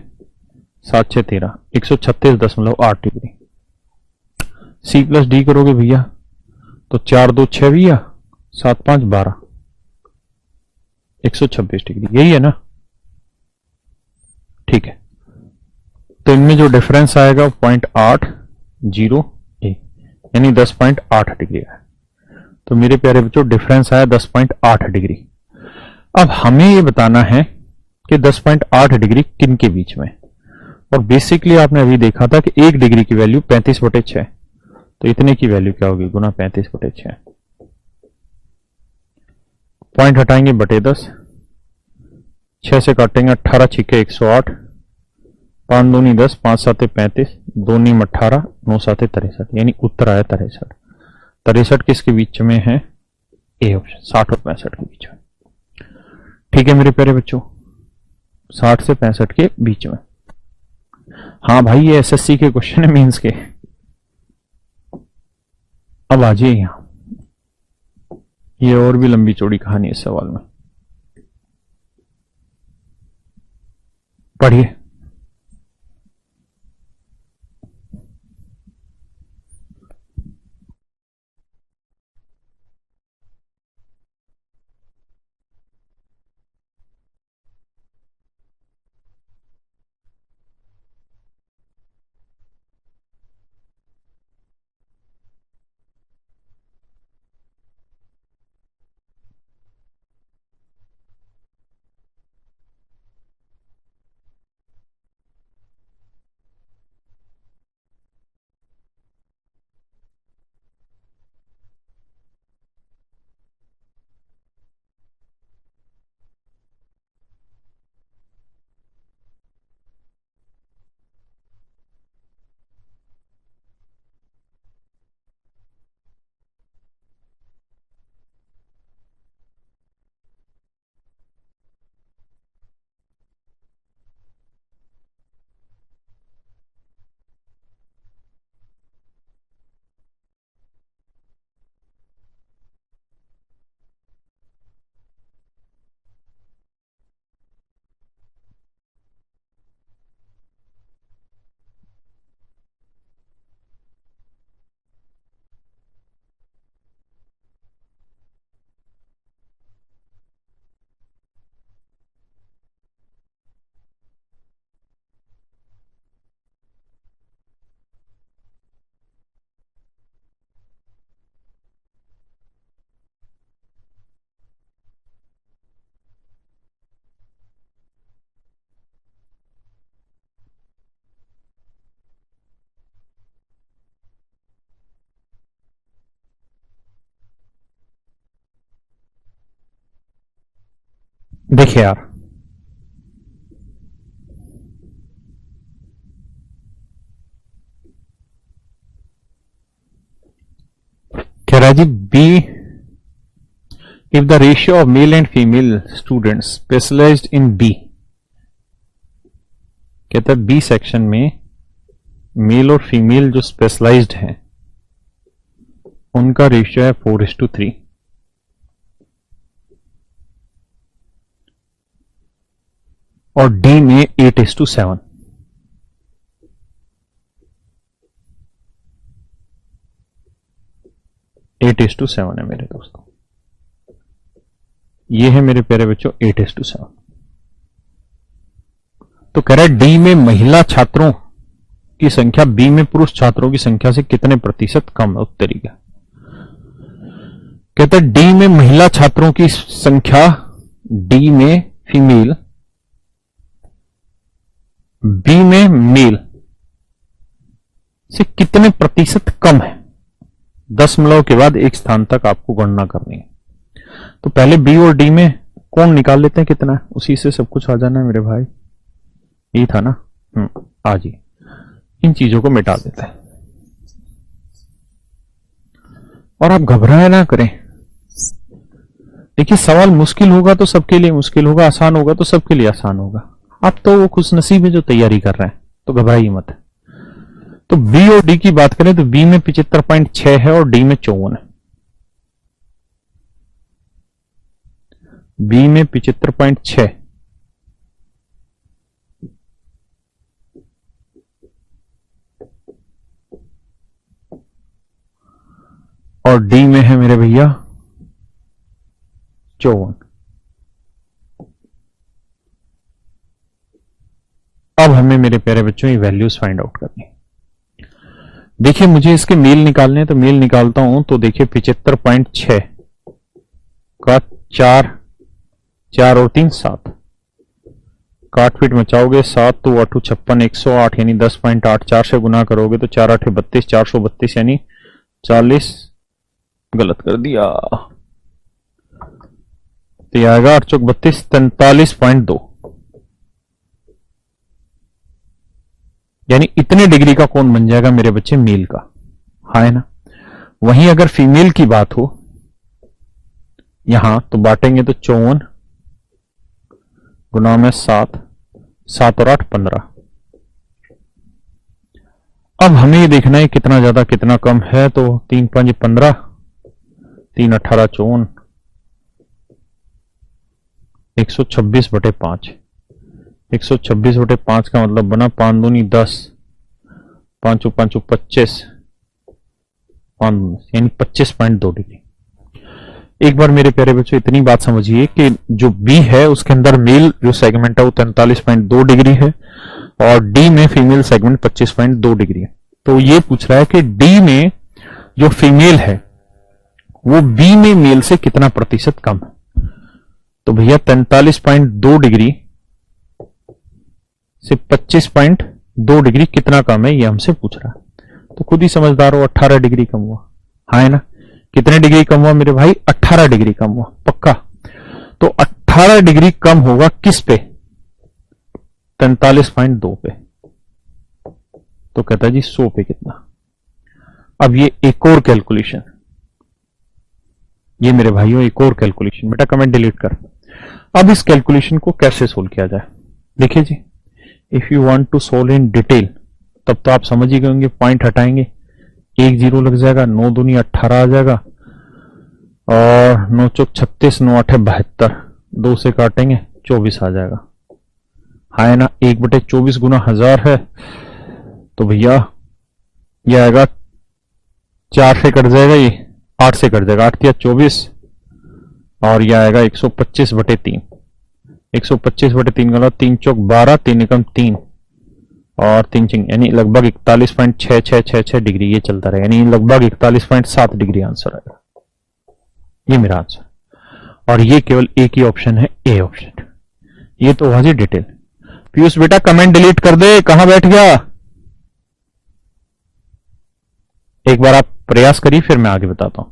7 6 13, 136.8 डिग्री। सी प्लस डी करोगे भैया तो 4 2 6 भैया, 7 5 12, 126 डिग्री, यही है ना, ठीक है। तो इनमें जो डिफरेंस आएगा 0.801, यानी 10.8 डिग्री है। तो मेरे प्यारे बच्चों डिफरेंस आया 10.8 डिग्री। अब हमें यह बताना है कि 10.8 डिग्री किन के बीच में, और बेसिकली आपने अभी देखा था कि 1 डिग्री की वैल्यू 35/6, तो इतने की वैल्यू क्या होगी, गुना 35/6, पॉइंट हटाएंगे बटे 10, 6 से काटेंगे 18 छिके 108, 5 दूनी 10, 5 7 35, 2 नीम 18, 9 7 63, यानी उत्तर आया 63। 63 किसके बीच में है, ए ऑप्शन, 60 और 65 के बीच में। ठीक है मेरे प्यारे बच्चों, 60 से 65 के बीच में। हाँ भाई ये एसएससी के क्वेश्चन है, मेंस के। अब आ जाइए यहां, ये और भी लंबी चौड़ी कहानी है इस सवाल में, पढ़िए। देखिए यार, कह रहा है जी B, if the ratio of male and female students specialised in B, कहता है बी सेक्शन में मेल और फीमेल जो स्पेशलाइज्ड हैं उनका रेशियो है 4:3, और डी में 8:7। एट इज टू सेवन है मेरे दोस्तों, ये है मेरे प्यारे बच्चों 8:7। तो कह रहा है डी में महिला छात्रों की संख्या बी में पुरुष छात्रों की संख्या से कितने प्रतिशत कम है? उत्तरी का कहता है डी में महिला छात्रों की संख्या डी में फीमेल, बी में मेल से कितने प्रतिशत कम है? दशमलव के बाद एक स्थान तक आपको गणना करनी है। तो पहले बी और डी में कौन निकाल लेते हैं कितना है, उसी से सब कुछ आ जाना है मेरे भाई, यही था ना। आ जी, इन चीजों को मिटा देते हैं और आप घबराए ना करें। देखिए सवाल मुश्किल होगा तो सबके लिए मुश्किल होगा, आसान होगा तो सबके लिए आसान होगा। आप तो वो खुशनसीब है जो तैयारी कर रहे हैं, तो घबराइए मत। तो बी और डी की बात करें तो बी में 75.6 है और डी में 54 है। बी में 75.6 और डी में है मेरे भैया 54। अब हमें मेरे प्यारे बच्चों ये वैल्यूज फाइंड आउट करनी है। देखिए मुझे इसके मेल निकालने हैं, तो मेल निकालता हूं तो देखिए 75.6 का 4 और 3 7, काटपीट मचाओगे 7 तो 8 56 108 यानी 10.8, 4 से गुना करोगे तो 4 8 32, 432 यानी 40, गलत कर दिया, तो यह आएगा 8 चौक 32 43.2, यानी इतने डिग्री का कोण बन जाएगा मेरे बच्चे मेल का, हाँ है ना। वहीं अगर फीमेल की बात हो यहां तो बांटेंगे तो 54 गुना में 7, 7 और 8 15। अब हमें ये देखना है कितना ज्यादा कितना कम है, तो 3 5 15, 3 18 54, 126/5, 126/5 का मतलब बना 5 दूनी 10, 5 5 25, यानी 25.2 डिग्री। एक बार मेरे प्यारे बच्चों इतनी बात समझिए कि जो बी है उसके अंदर मेल जो सेगमेंट है वो 43.2 डिग्री है और डी में फीमेल सेगमेंट 25.2 डिग्री है। तो ये पूछ रहा है कि डी में जो फीमेल है वो बी में मेल से कितना प्रतिशत कम है। तो भैया 43.2 डिग्री से 25.2 डिग्री कितना कम है ये हमसे पूछ रहा है। तो खुद ही समझदार हो, 18 डिग्री कम हुआ, हाँ है ना। कितने डिग्री कम हुआ मेरे भाई? 18 डिग्री कम हुआ, पक्का। तो 18 डिग्री कम होगा किस पे? 43.2 पे। तो कहता है जी 100 पे कितना। अब ये एक और कैलकुलेशन, ये मेरे भाइयों एक और कैलकुलेशन, बेटा कमेंट डिलीट कर। अब इस कैलकुलेशन को कैसे सोल्व किया जाए? देखिए जी, if you want to solve in detail तब तो आप समझ ही गए होंगे, पॉइंट हटाएंगे 1 0 लग जाएगा, 9 दूनी 18 आ जाएगा और 9 चौक 36, 9 8 72, 2 से काटेंगे 24 आ जाएगा, हाँ ना। 1/24 गुना 1000 है तो भैया ये आएगा 4 से कट जाएगा, ये 8 से कट जाएगा, 8 या 24 और यह आएगा 125/3, 125/3 का 3 चौक 12, 3 एकम 3 और 3 चिंग यानी लगभग 41.6666 डिग्री ये चलता रहेगा, यानी लगभग 41.7 डिग्री आंसर आएगा। ये मेरा आंसर, और ये केवल एक ही ऑप्शन है, ए ऑप्शन। ये तो हुआ जी डिटेल। पीयूष बेटा कमेंट डिलीट कर दे, कहां बैठ गया? एक बार आप प्रयास करिए फिर मैं आगे बताता हूं।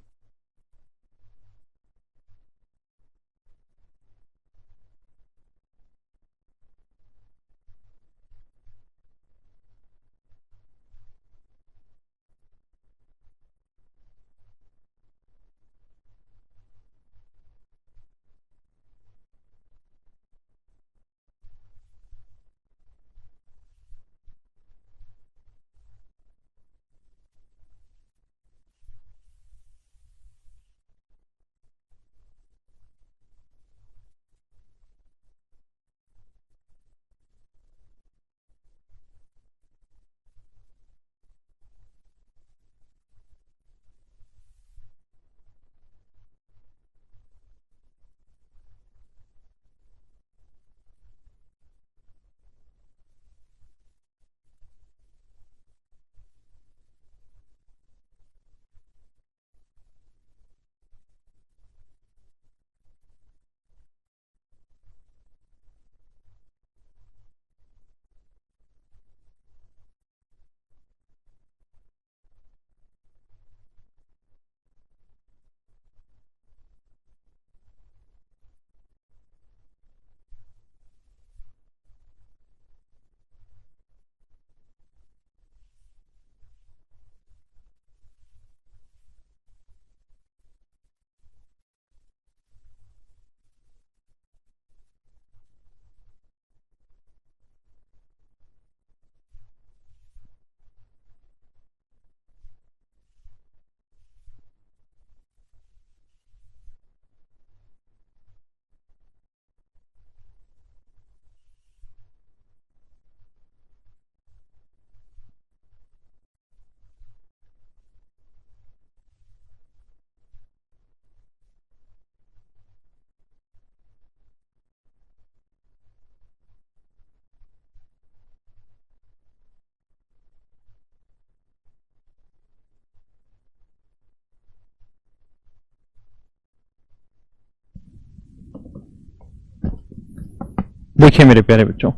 देखिए मेरे प्यारे बच्चों,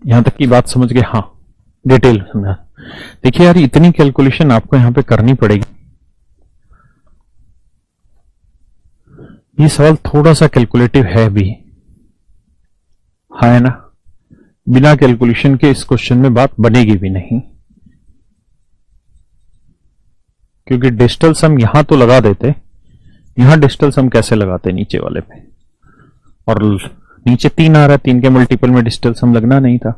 यहां तक की बात समझ गए? हाँ, डिटेल समझा। देखिए यार, इतनी कैलकुलेशन आपको यहां पे करनी पड़ेगी। ये सवाल थोड़ा सा कैलकुलेटिव है भी, हाँ है ना। बिना कैलकुलेशन के इस क्वेश्चन में बात बनेगी भी नहीं, क्योंकि डिजिटल सम यहां तो लगा देते, यहां डिजिटल सम कैसे लगाते नीचे वाले पे, और नीचे 3 आ रहा है, 3 के मल्टीपल में डिजिटल सम लगना नहीं था।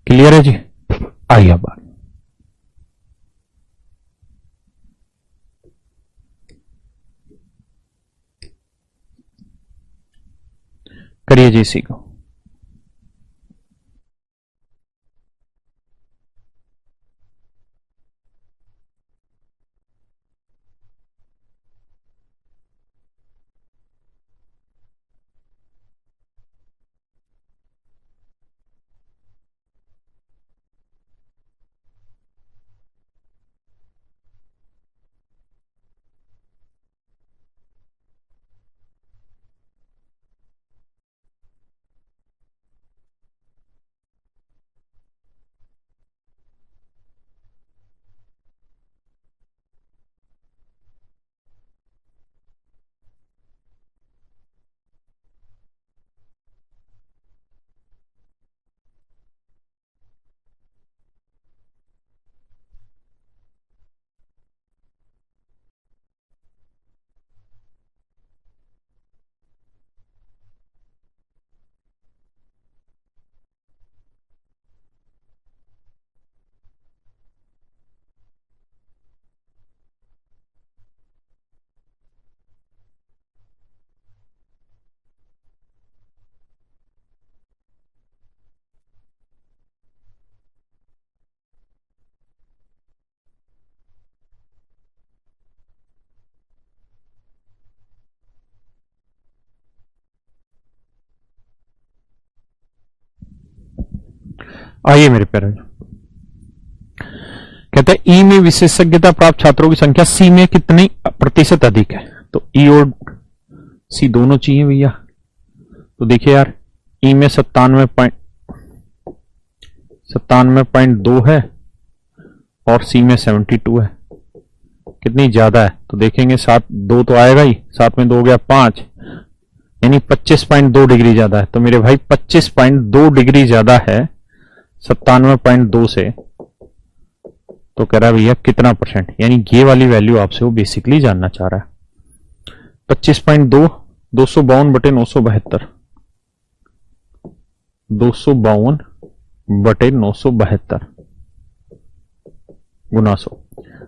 क्लियर है जी? आइए अब करिए जी इसी को। आइए मेरे प्यारे, कहते हैं ई में विशेषज्ञता प्राप्त छात्रों की संख्या सी में कितनी प्रतिशत अधिक है? तो ई और सी दोनों चाहिए भैया। तो देखिए यार, ई में 97.2 है और सी में 72 है। कितनी ज्यादा है? तो देखेंगे 7 2 तो आएगा ही, 7 में 2 हो गया 5, यानी 25.2 डिग्री ज्यादा है। तो मेरे भाई 25.2 डिग्री ज्यादा है 97.2 से। तो कह रहा है भैया कितना परसेंट, यानी ये वाली वैल्यू आपसे वो बेसिकली जानना चाह रहा है। 25.2 252 बटे 972, 252 बटे 972 गुना 100।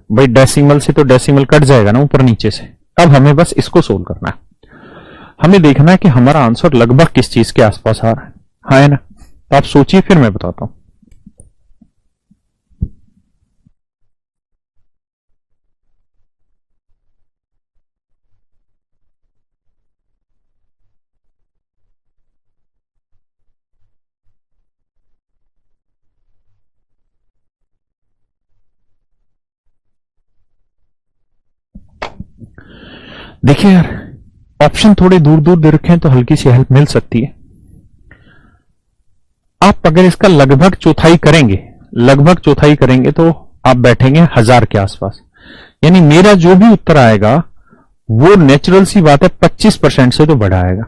भाई डेसिमल से तो डेसिमल कट जाएगा ना ऊपर नीचे से। अब हमें बस इसको सोल्व करना है। हमें देखना है कि हमारा आंसर लगभग किस चीज के आसपास आ रहा है, हाँ है ना। तो आप सोचिए, फिर मैं बताता हूं। देखिए यार, ऑप्शन थोड़े दूर दूर दे रखे हैं तो हल्की सी हेल्प मिल सकती है। आप अगर इसका लगभग चौथाई करेंगे तो आप बैठेंगे 1000 के आसपास। यानी मेरा जो भी उत्तर आएगा वो नेचुरल सी बात है 25% से तो बड़ा आएगा,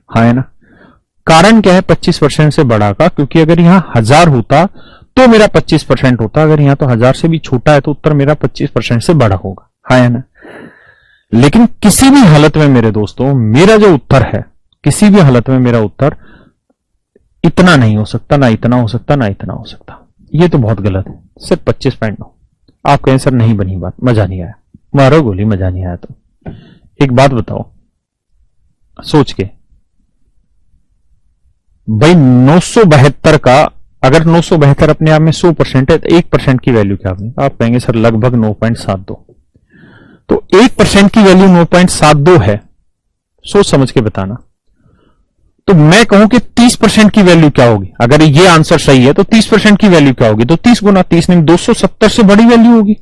हाँ है ना। कारण क्या है 25% से बड़ा का? क्योंकि अगर यहां 1000 होता तो मेरा 25% होता, अगर यहां तो 1000 से भी छोटा है तो उत्तर मेरा 25% से बड़ा होगा, हाँ है ना। लेकिन किसी भी हालत में मेरे दोस्तों, मेरा जो उत्तर है, किसी भी हालत में मेरा उत्तर इतना नहीं हो सकता, ना इतना हो सकता, ना इतना हो सकता। ये तो बहुत गलत है। सिर्फ 25.9। आप कहें सर नहीं बनी बात, मजा नहीं आया, मारो गोली, मजा नहीं आया। तो एक बात बताओ सोच के भाई, 972 का, अगर 972 अपने आप में 100% है तो 1% की वैल्यू क्या होगी? आप कहेंगे सर लगभग 9.72। तो 1% की वैल्यू 9.72 है, सोच समझ के बताना। तो मैं कहूं कि 30% की वैल्यू क्या होगी? अगर ये आंसर सही है तो 30% की वैल्यू क्या होगी? तो 30 गुना 30 नहीं, 270 से बड़ी वैल्यू होगी।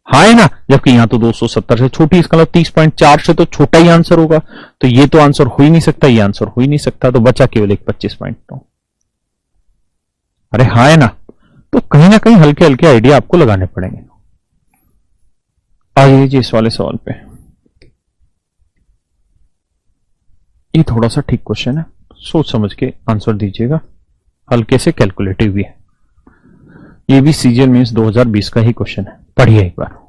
हाँ है ना, जबकि यहां तो 270 से छोटी, इसका मतलब 30.4 से तो छोटा ही आंसर होगा, तो ये तो आंसर हो ही नहीं सकता, ये आंसर हो ही नहीं सकता, तो बचा केवल एक 25.9। अरे हाँ है ना, तो कहीं ना कहीं हल्के हल्के आइडिया आपको लगाने पड़ेंगे। आइए जी इस वाले सवाल पे, ये थोड़ा सा ठीक क्वेश्चन है, सोच समझ के आंसर दीजिएगा, हल्के से कैलकुलेटिव भी है। ये भी सीजीएल मेंस 2020 का ही क्वेश्चन है, पढ़िए एक बार।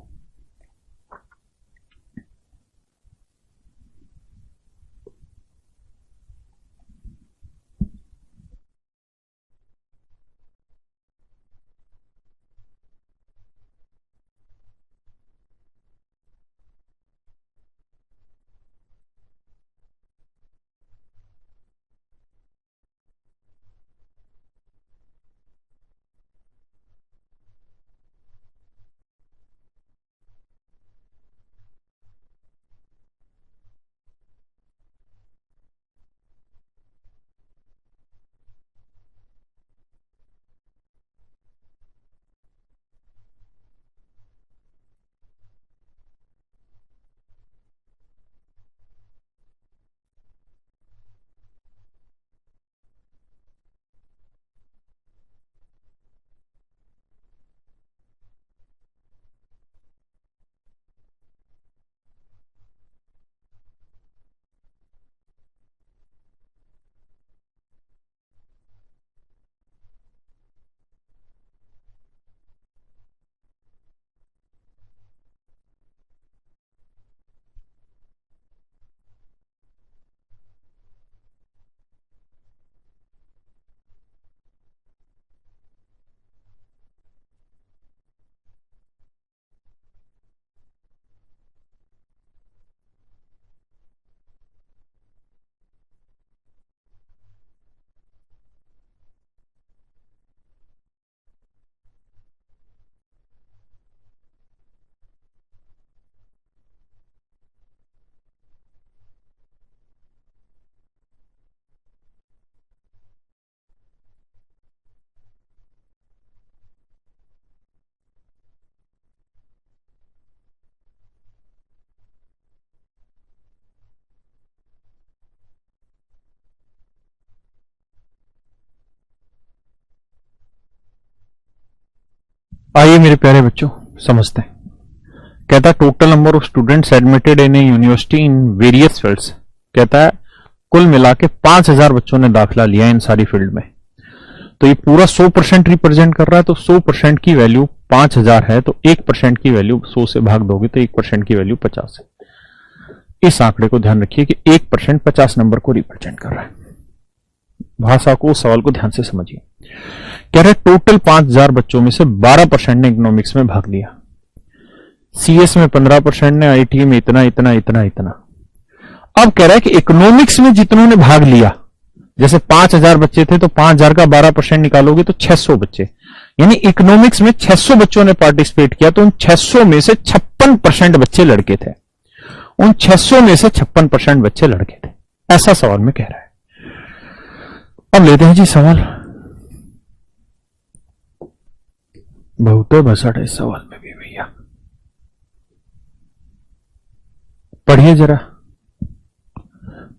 आइए मेरे प्यारे बच्चों समझते हैं। कहता है total number of students admitted in A university in various fields, कहता है कुल मिला के 5000 बच्चों ने दाखिला लिया इन सारी फील्ड में। तो ये पूरा 100% रिप्रेजेंट कर रहा है, तो 100% की वैल्यू 5000 है, तो 1% की वैल्यू 100 से भाग दोगे तो 1% की वैल्यू 50 है। इस आंकड़े को ध्यान रखिए कि 1% 50 नंबर को रिप्रेजेंट कर रहा है। भाषा को, सवाल को ध्यान से समझिए। कह रहे टोटल 5000 बच्चों में से 12% ने इकोनॉमिक्स में भाग लिया, सीएस में 15% ने, आईटी में इतना इतना इतना इतना। अब कह रहा है कि इकोनॉमिक्स में जितनों ने भाग लिया, जैसे 5000 बच्चे थे तो 5000 का 12% निकालोगे तो 600 बच्चे, यानी इकोनॉमिक्स में 600 बच्चों ने पार्टिसिपेट किया, तो उन 600 में से 56% बच्चे लड़के थे। उन 600 में से 56% बच्चे लड़के थे, ऐसा सवाल में कह रहा है। अब लेते हैं जी सवाल। बहुत बसड़ है इस सवाल में भी भैया, पढ़िए जरा।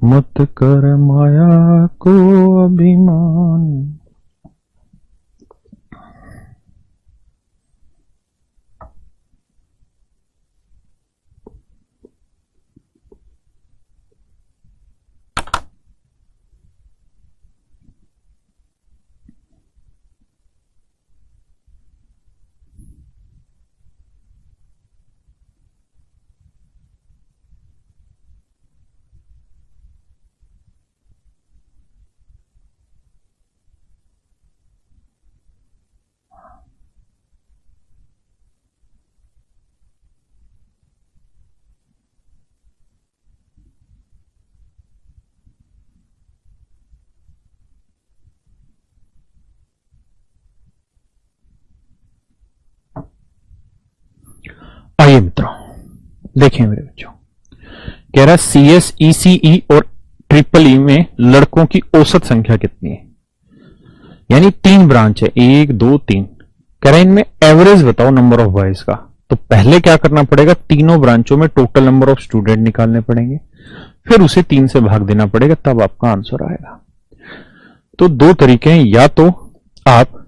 मत कर माया को अभिमान, आइए मित्रों देखिए मेरे बच्चों, कह रहा है सीएस, ईसीई और ट्रिपल ई में लड़कों की औसत संख्या कितनी है, यानी 3 ब्रांच है, 1 2 3। कह रहा है इनमें एवरेज बताओ नंबर ऑफ बॉयज का। तो पहले क्या करना पड़ेगा, तीनों ब्रांचों में टोटल नंबर ऑफ स्टूडेंट निकालने पड़ेंगे, फिर उसे 3 से भाग देना पड़ेगा, तब आपका आंसर आएगा। तो दो तरीके हैं, या तो आप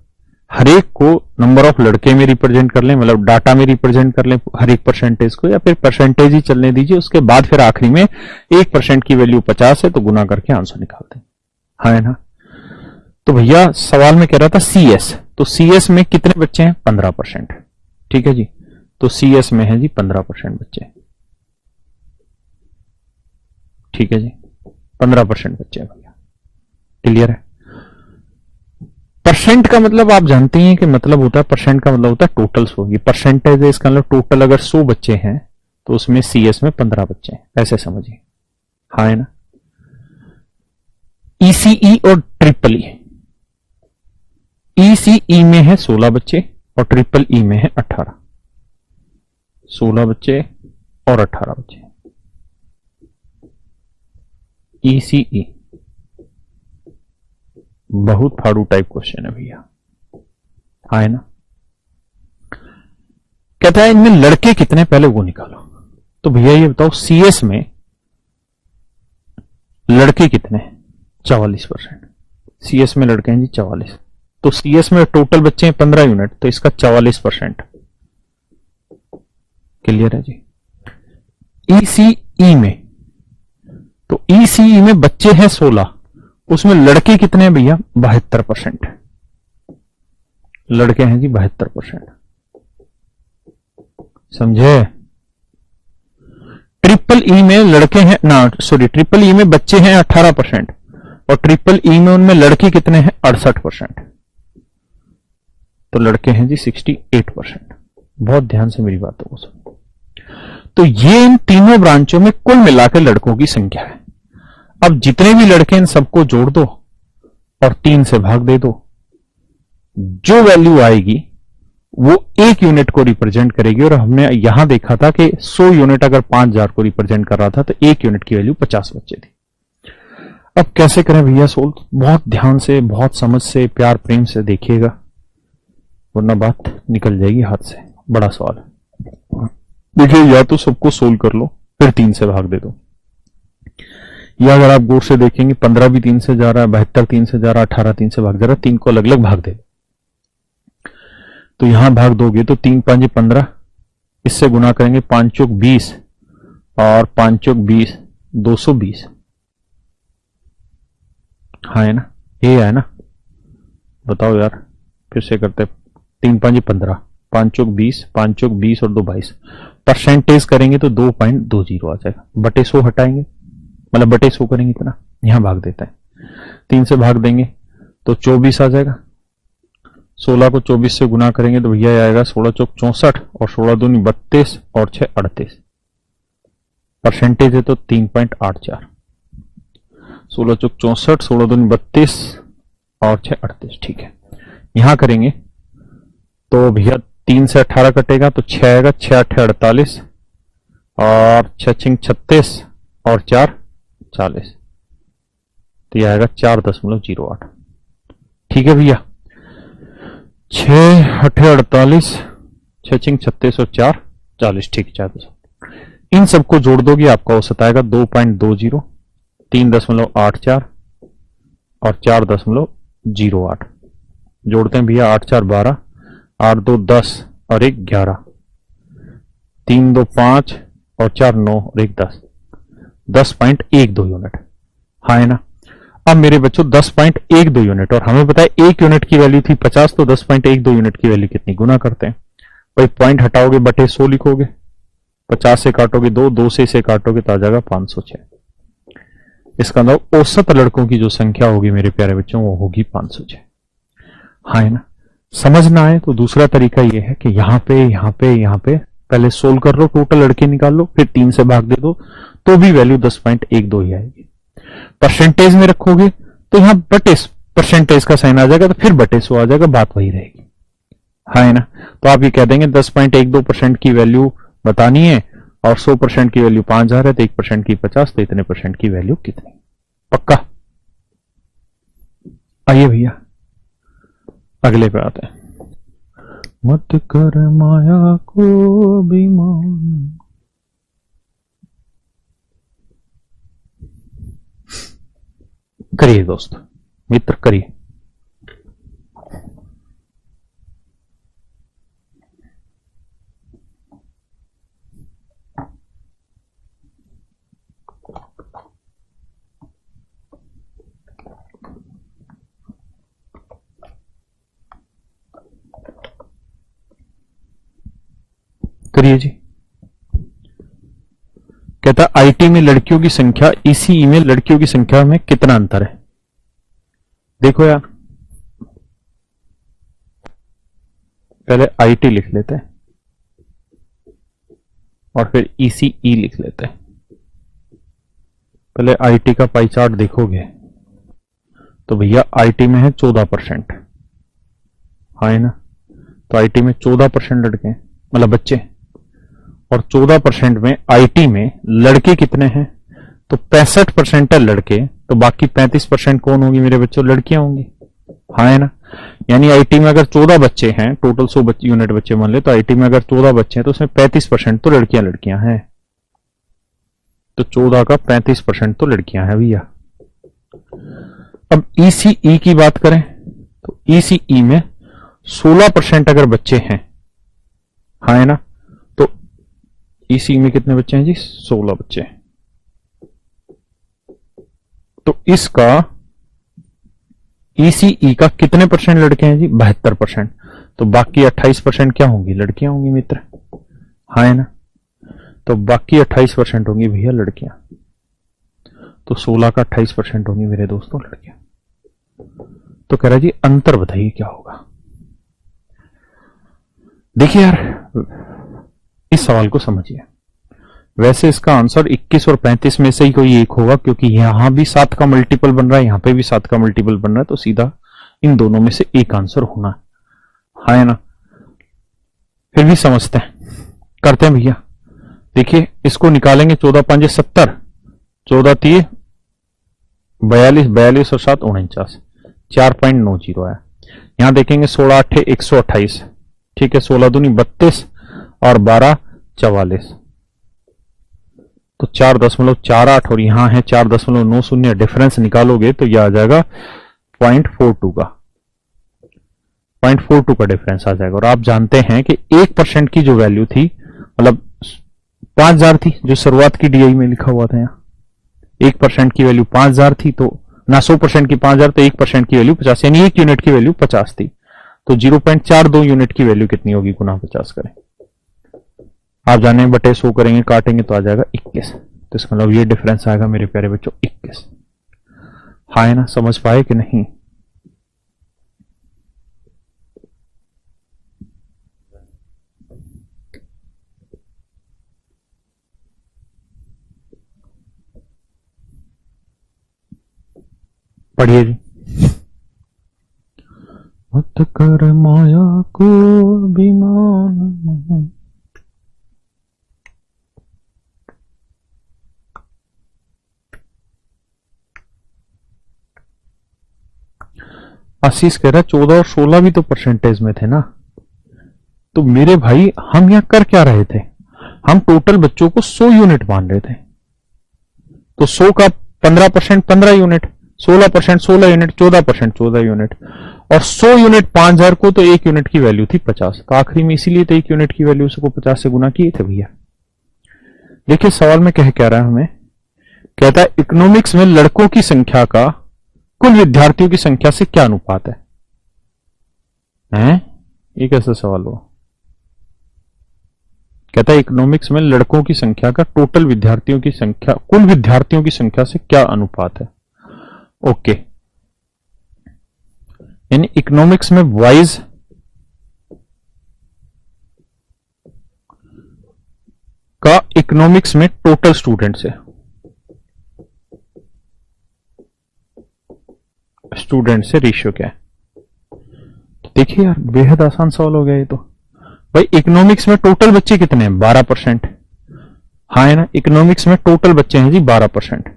हर एक को नंबर ऑफ लड़के में रिप्रेजेंट कर लें, मतलब डाटा में रिप्रेजेंट कर लें हर एक परसेंटेज को, या फिर परसेंटेज ही चलने दीजिए, उसके बाद फिर आखिरी में 1% की वैल्यू 50 है तो गुना करके आंसर निकालते हैं। हाँ है ना। तो भैया सवाल में कह रहा था सीएस, तो सीएस में कितने बच्चे हैं, 15%। ठीक है जी, तो सीएस में है जी 15% बच्चे। ठीक है जी, 15% बच्चे हैं भैया, क्लियर है। परसेंट का मतलब आप जानते हैं कि मतलब होता है, परसेंट का मतलब होता है टोटल 100, ये परसेंटेज है, इसका मतलब टोटल अगर 100 बच्चे हैं तो उसमें सीएस में 15 बच्चे हैं, ऐसे समझिए। हाँ है ना। ईसीई और ट्रिपल ई, ईसीई में है 16 बच्चे और ट्रिपल ई में है 18, 16 बच्चे और 18 बच्चे। ईसीई बहुत फाड़ू टाइप क्वेश्चन है भैया। हाँ है ना। कहता है इनमें लड़के कितने, पहले वो निकालो। तो भैया ये बताओ सीएस में लड़के कितने, 44%। सीएस में लड़के हैं जी 44, तो सीएस में टोटल बच्चे हैं 15 यूनिट, तो इसका 44%। क्लियर है जी। ईसीई में, तो ईसीई में बच्चे हैं 16, उसमें लड़के कितने हैं भैया, 72%। लड़के हैं जी 72%, समझे। ट्रिपल ई में लड़के हैं ना, सॉरी, ट्रिपल ई में बच्चे हैं 18% और ट्रिपल ई में उनमें लड़के कितने हैं, 68%। तो लड़के हैं जी 68%। बहुत ध्यान से मेरी बातों को सुनो। तो ये इन तीनों ब्रांचों में कुल मिलाकर लड़कों की संख्या है। अब जितने भी लड़के इन सबको जोड़ दो और 3 से भाग दे दो, जो वैल्यू आएगी वो 1 यूनिट को रिप्रेजेंट करेगी। और हमने यहां देखा था कि 100 यूनिट अगर 5000 को रिप्रेजेंट कर रहा था तो 1 यूनिट की वैल्यू 50 बच्चे थी। अब कैसे करें भैया सोल्व, बहुत ध्यान से, बहुत समझ से, प्यार प्रेम से देखिएगा, वरना बात निकल जाएगी हाथ से। बड़ा सवाल है। देखिए, या तो सबको सोल्व कर लो फिर 3 से भाग दे दो, या अगर आप गौर से देखेंगे 15 भी 3 से जा रहा है, 72 3 से जा रहा है, 18 3 से भाग जा रहा है, 3 को अलग अलग भाग दे। तो यहां भाग दोगे तो 3 5 15, इससे गुना करेंगे 5 चौक 20 और 5 चौक 20 220। हाँ है ना, ये है ना। बताओ यार, फिर से करते, 3 5 15, 5 चौक 20, 5 चौक 20 और 2 22। परसेंटेज करेंगे तो 2.20 आ जाएगा, बटे 100 हटाएंगे, मतलब बटे 100 करेंगे इतना, यहां भाग देता है। 3 से भाग देंगे तो 24 आ जाएगा। 16 को 24 से गुना करेंगे तो भैया आएगा 16 चौक 64 और 16 दूनी 32 और 6 38। परसेंटेज है तो 3.84। 16 चौक 64, 16 दूनी 32 और 6 38। ठीक है, यहां करेंगे तो भैया 3 से 18 कटेगा तो 6 आएगा, 6 8 48 और 6 6 36 और 4 40। तो यह आएगा 4.08। ठीक है भैया, 6 8 48, 6 6 36 और 4 40। ठीक है, 4। इन सबको जोड़ दोगे आपका औसत आएगा 2.20, 3.84 और 4.08। जोड़ते हैं भैया, 8 4 12, 8 2 10 और 1 11, 3 2 5 और 4 9 और 1 10, 10.12 यूनिट। हाँ है ना। अब मेरे बच्चों 10.12 यूनिट, और हमें पता है 1 यूनिट की वैल्यू थी 50, तो 10.12 यूनिट की वैल्यू कितनी, गुना करते हैं भाई। पॉइंट हटाओगे बटे 100 लिखोगे, 50 से काटोगे 2, 2 से इसे काटोगे तो आ जाएगा 506। इसका मतलब औसत लड़कों की जो संख्या होगी मेरे प्यारे बच्चों वो होगी 506। हाँ है ना। समझ ना आए तो दूसरा तरीका ये है कि यहां पे यहां पे यहां पे पहले सोल्व कर लो, टोटल लड़के निकाल लो, फिर 3 से भाग दे दो, तो भी वैल्यू 10.12 ही आएगी। परसेंटेज में रखोगे तो यहां बटे परसेंटेज का साइन आ जाएगा, तो फिर बटे 100 आ जाएगा, बात वही रहेगी। हाँ है ना। तो आप ये कह देंगे 10.12% की वैल्यू बतानी है और 100% की वैल्यू 5000 है, तो 1% की 50, तो इतने परसेंट की वैल्यू कितनी। पक्का। आइए भैया अगले पे आते हैं। मत कर माया को अभिमान। करिए दोस्त मित्र, करिए। करिए जी। कहता आईटी में लड़कियों की संख्या ईसीई में लड़कियों की संख्या में कितना अंतर है। देखो यार, पहले आईटी लिख लेते हैं और फिर ईसीई लिख लेते हैं। पहले आईटी का पाई चार्ट देखोगे तो भैया आईटी में है 14%, हाँ है ना। तो आईटी में 14% लड़के हैं, मतलब बच्चे, और 14% में आईटी में लड़के कितने हैं, तो 65% है लड़के, तो बाकी 35% कौन होगी मेरे बच्चों, लड़कियां होंगी, हाँ है ना। यानी आईटी में अगर 14 बच्चे हैं, टोटल 100 यूनिट बच्चे मान ले, तो आईटी में अगर 14 बच्चे हैं तो उसमें 35% तो लड़कियां हैं। तो 14 का 35% तो लड़कियां हैं भैया। अब ईसीई की बात करें तो ईसीई में 16% अगर बच्चे हैं, हाँ है ना, तो ईसीई में कितने बच्चे हैं जी, 16 बच्चे। तो इसका ईसीई का कितने परसेंट लड़के हैं जी, 72%। तो बाकी 28% क्या होंगी, लड़कियां होंगी मित्र, हाँ है ना। तो बाकी 28% होंगी भैया लड़कियां। तो 16 का 28% होंगी मेरे दोस्तों लड़कियां। तो कह रहा जी अंतर बताइए क्या होगा। देखिए यार, इस सवाल को समझिए। वैसे इसका आंसर 21 और 35 में से ही कोई एक होगा, क्योंकि यहां भी 7 का मल्टीपल बन रहा है, यहां पे भी 7 का मल्टीपल बन रहा है, तो सीधा इन दोनों में से एक आंसर होना है, हाँ है ना। फिर भी समझते हैं, करते हैं भैया। देखिए इसको निकालेंगे, 14 5 70, 14 3 42, 42 और 7 49, 4.90 आया। यहां देखेंगे 16 8 128, ठीक है, 16 दूनी 32 और 12 44, तो 4.48 और यहां है 4.90, डिफरेंस निकालोगे तो यह आ जाएगा 0.42 का, 0.42 का डिफरेंस आ जाएगा। और आप जानते हैं कि 1% की जो वैल्यू थी, मतलब 5000 थी जो शुरुआत की डीआई में लिखा हुआ था, यहाँ 1% की वैल्यू 5000 थी, तो ना 100% की 5000, तो 1% की वैल्यू 50, यानी 1 यूनिट की वैल्यू 50 थी। तो 0.42 यूनिट की वैल्यू कितनी होगी, गुना 50 करें, आप जाने बटे 100 करेंगे, काटेंगे तो आ जाएगा 21। तो इसका मतलब ये डिफरेंस आएगा मेरे प्यारे बच्चों 21, हाँ है ना। समझ पाए कि नहीं। पढ़िए जी। मत कर माया को अभिमान, आशीष कह रहा है 14 और 16 भी तो परसेंटेज में थे ना। तो मेरे भाई हम यहां कर क्या रहे थे, हम टोटल बच्चों को 100 यूनिट मान रहे थे। तो 100 का 15% 15 यूनिट, 16% 16 यूनिट, 14% 14 यूनिट, और 100 यूनिट 5000 को, तो 1 यूनिट की वैल्यू थी 50। तो आखिरी में इसीलिए तो 1 यूनिट की वैल्यू को 50 से गुना किए थे भैया। देखिए सवाल में कह रहा है हमें, कहता है इकोनॉमिक्स में लड़कों की संख्या का कुल विद्यार्थियों की संख्या से क्या अनुपात है, हैं? ये कैसा सवाल हुआ। कहता है इकोनॉमिक्स में लड़कों की संख्या का टोटल विद्यार्थियों की संख्या, कुल विद्यार्थियों की संख्या से क्या अनुपात है। ओके, यानी इकोनॉमिक्स में बॉयज का इकोनॉमिक्स में टोटल स्टूडेंट्स है, स्टूडेंट से रेशियो क्या है। तो देखिए यार बेहद आसान सवाल हो गया ये तो। भाई इकोनॉमिक्स में टोटल बच्चे कितने हैं, 12%, हाँ है ना। इकोनॉमिक्स में टोटल बच्चे हैं जी 12%,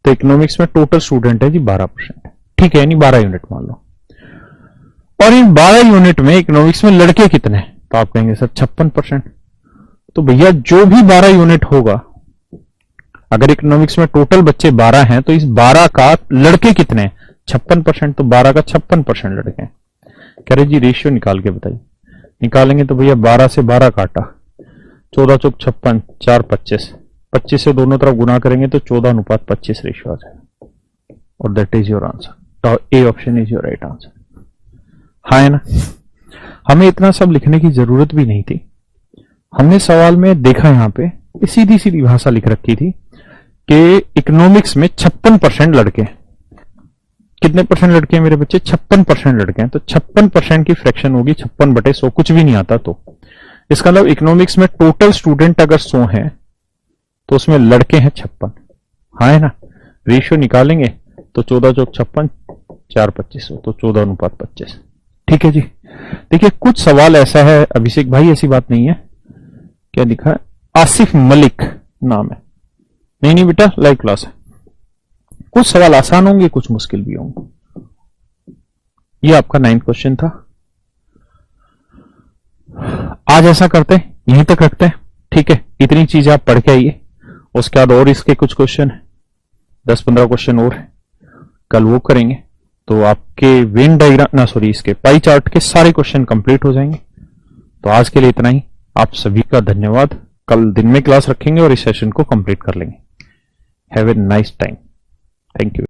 तो इकोनॉमिक्स में टोटल स्टूडेंट है जी 12%, ठीक है, यानी 12 यूनिट मान लो। और इन 12 यूनिट में इकोनॉमिक्स में लड़के कितने हैं? तो आप कहेंगे सर 56%। तो भैया जो भी 12 यूनिट होगा, अगर इकोनॉमिक्स में टोटल बच्चे 12 हैं तो इस 12 का लड़के कितने हैं? 56%। तो 12 का 56% लड़के हैं। कह रहे जी रेशियो निकाल के बताइए। निकालेंगे तो भैया 12 से 12 काटा, 14 चौक 56, 4 25, 25 से दोनों तरफ गुना करेंगे तो 14:25 रेशियो आ जाएगा। और दैट इज योर आंसर। तो A option is your right answer. हाँ है ना? हमें इतना सब लिखने की जरूरत भी नहीं थी। हमने सवाल में देखा यहां पे सीधी सीधी भाषा लिख रखी थी कि इकोनॉमिक्स में 56% लड़के हैं। कितने परसेंट लड़के हैं मेरे बच्चे? 56% लड़के हैं। तो 56% की फ्रैक्शन होगी 56/100, कुछ भी नहीं आता। तो इसका मतलब इकोनॉमिक्स में टोटल स्टूडेंट अगर 100 है तो उसमें लड़के हैं 56। हाँ है ना? रेशियो निकालेंगे तो 14 चौक 56, 4 25, तो 14:25। ठीक है जी। देखिए कुछ सवाल ऐसा है अभिषेक भाई, ऐसी बात नहीं है। क्या लिखा है? आसिफ मलिक नाम है। नहीं बेटा, लाइव क्लास है। कुछ सवाल आसान होंगे, कुछ मुश्किल भी होंगे। ये आपका 9th क्वेश्चन था। आज ऐसा करते हैं, यहीं तक रखते हैं। ठीक है, इतनी चीज आप पढ़ के आइए। उसके बाद और इसके कुछ क्वेश्चन है, 10-15 क्वेश्चन और है, कल वो करेंगे। तो आपके वेन डायग्राम ना सॉरी इसके पाई चार्ट के सारे क्वेश्चन कंप्लीट हो जाएंगे। तो आज के लिए इतना ही। आप सभी का धन्यवाद। कल दिन में क्लास रखेंगे और इस सेशन को कंप्लीट कर लेंगे। Have a nice time. Thank you.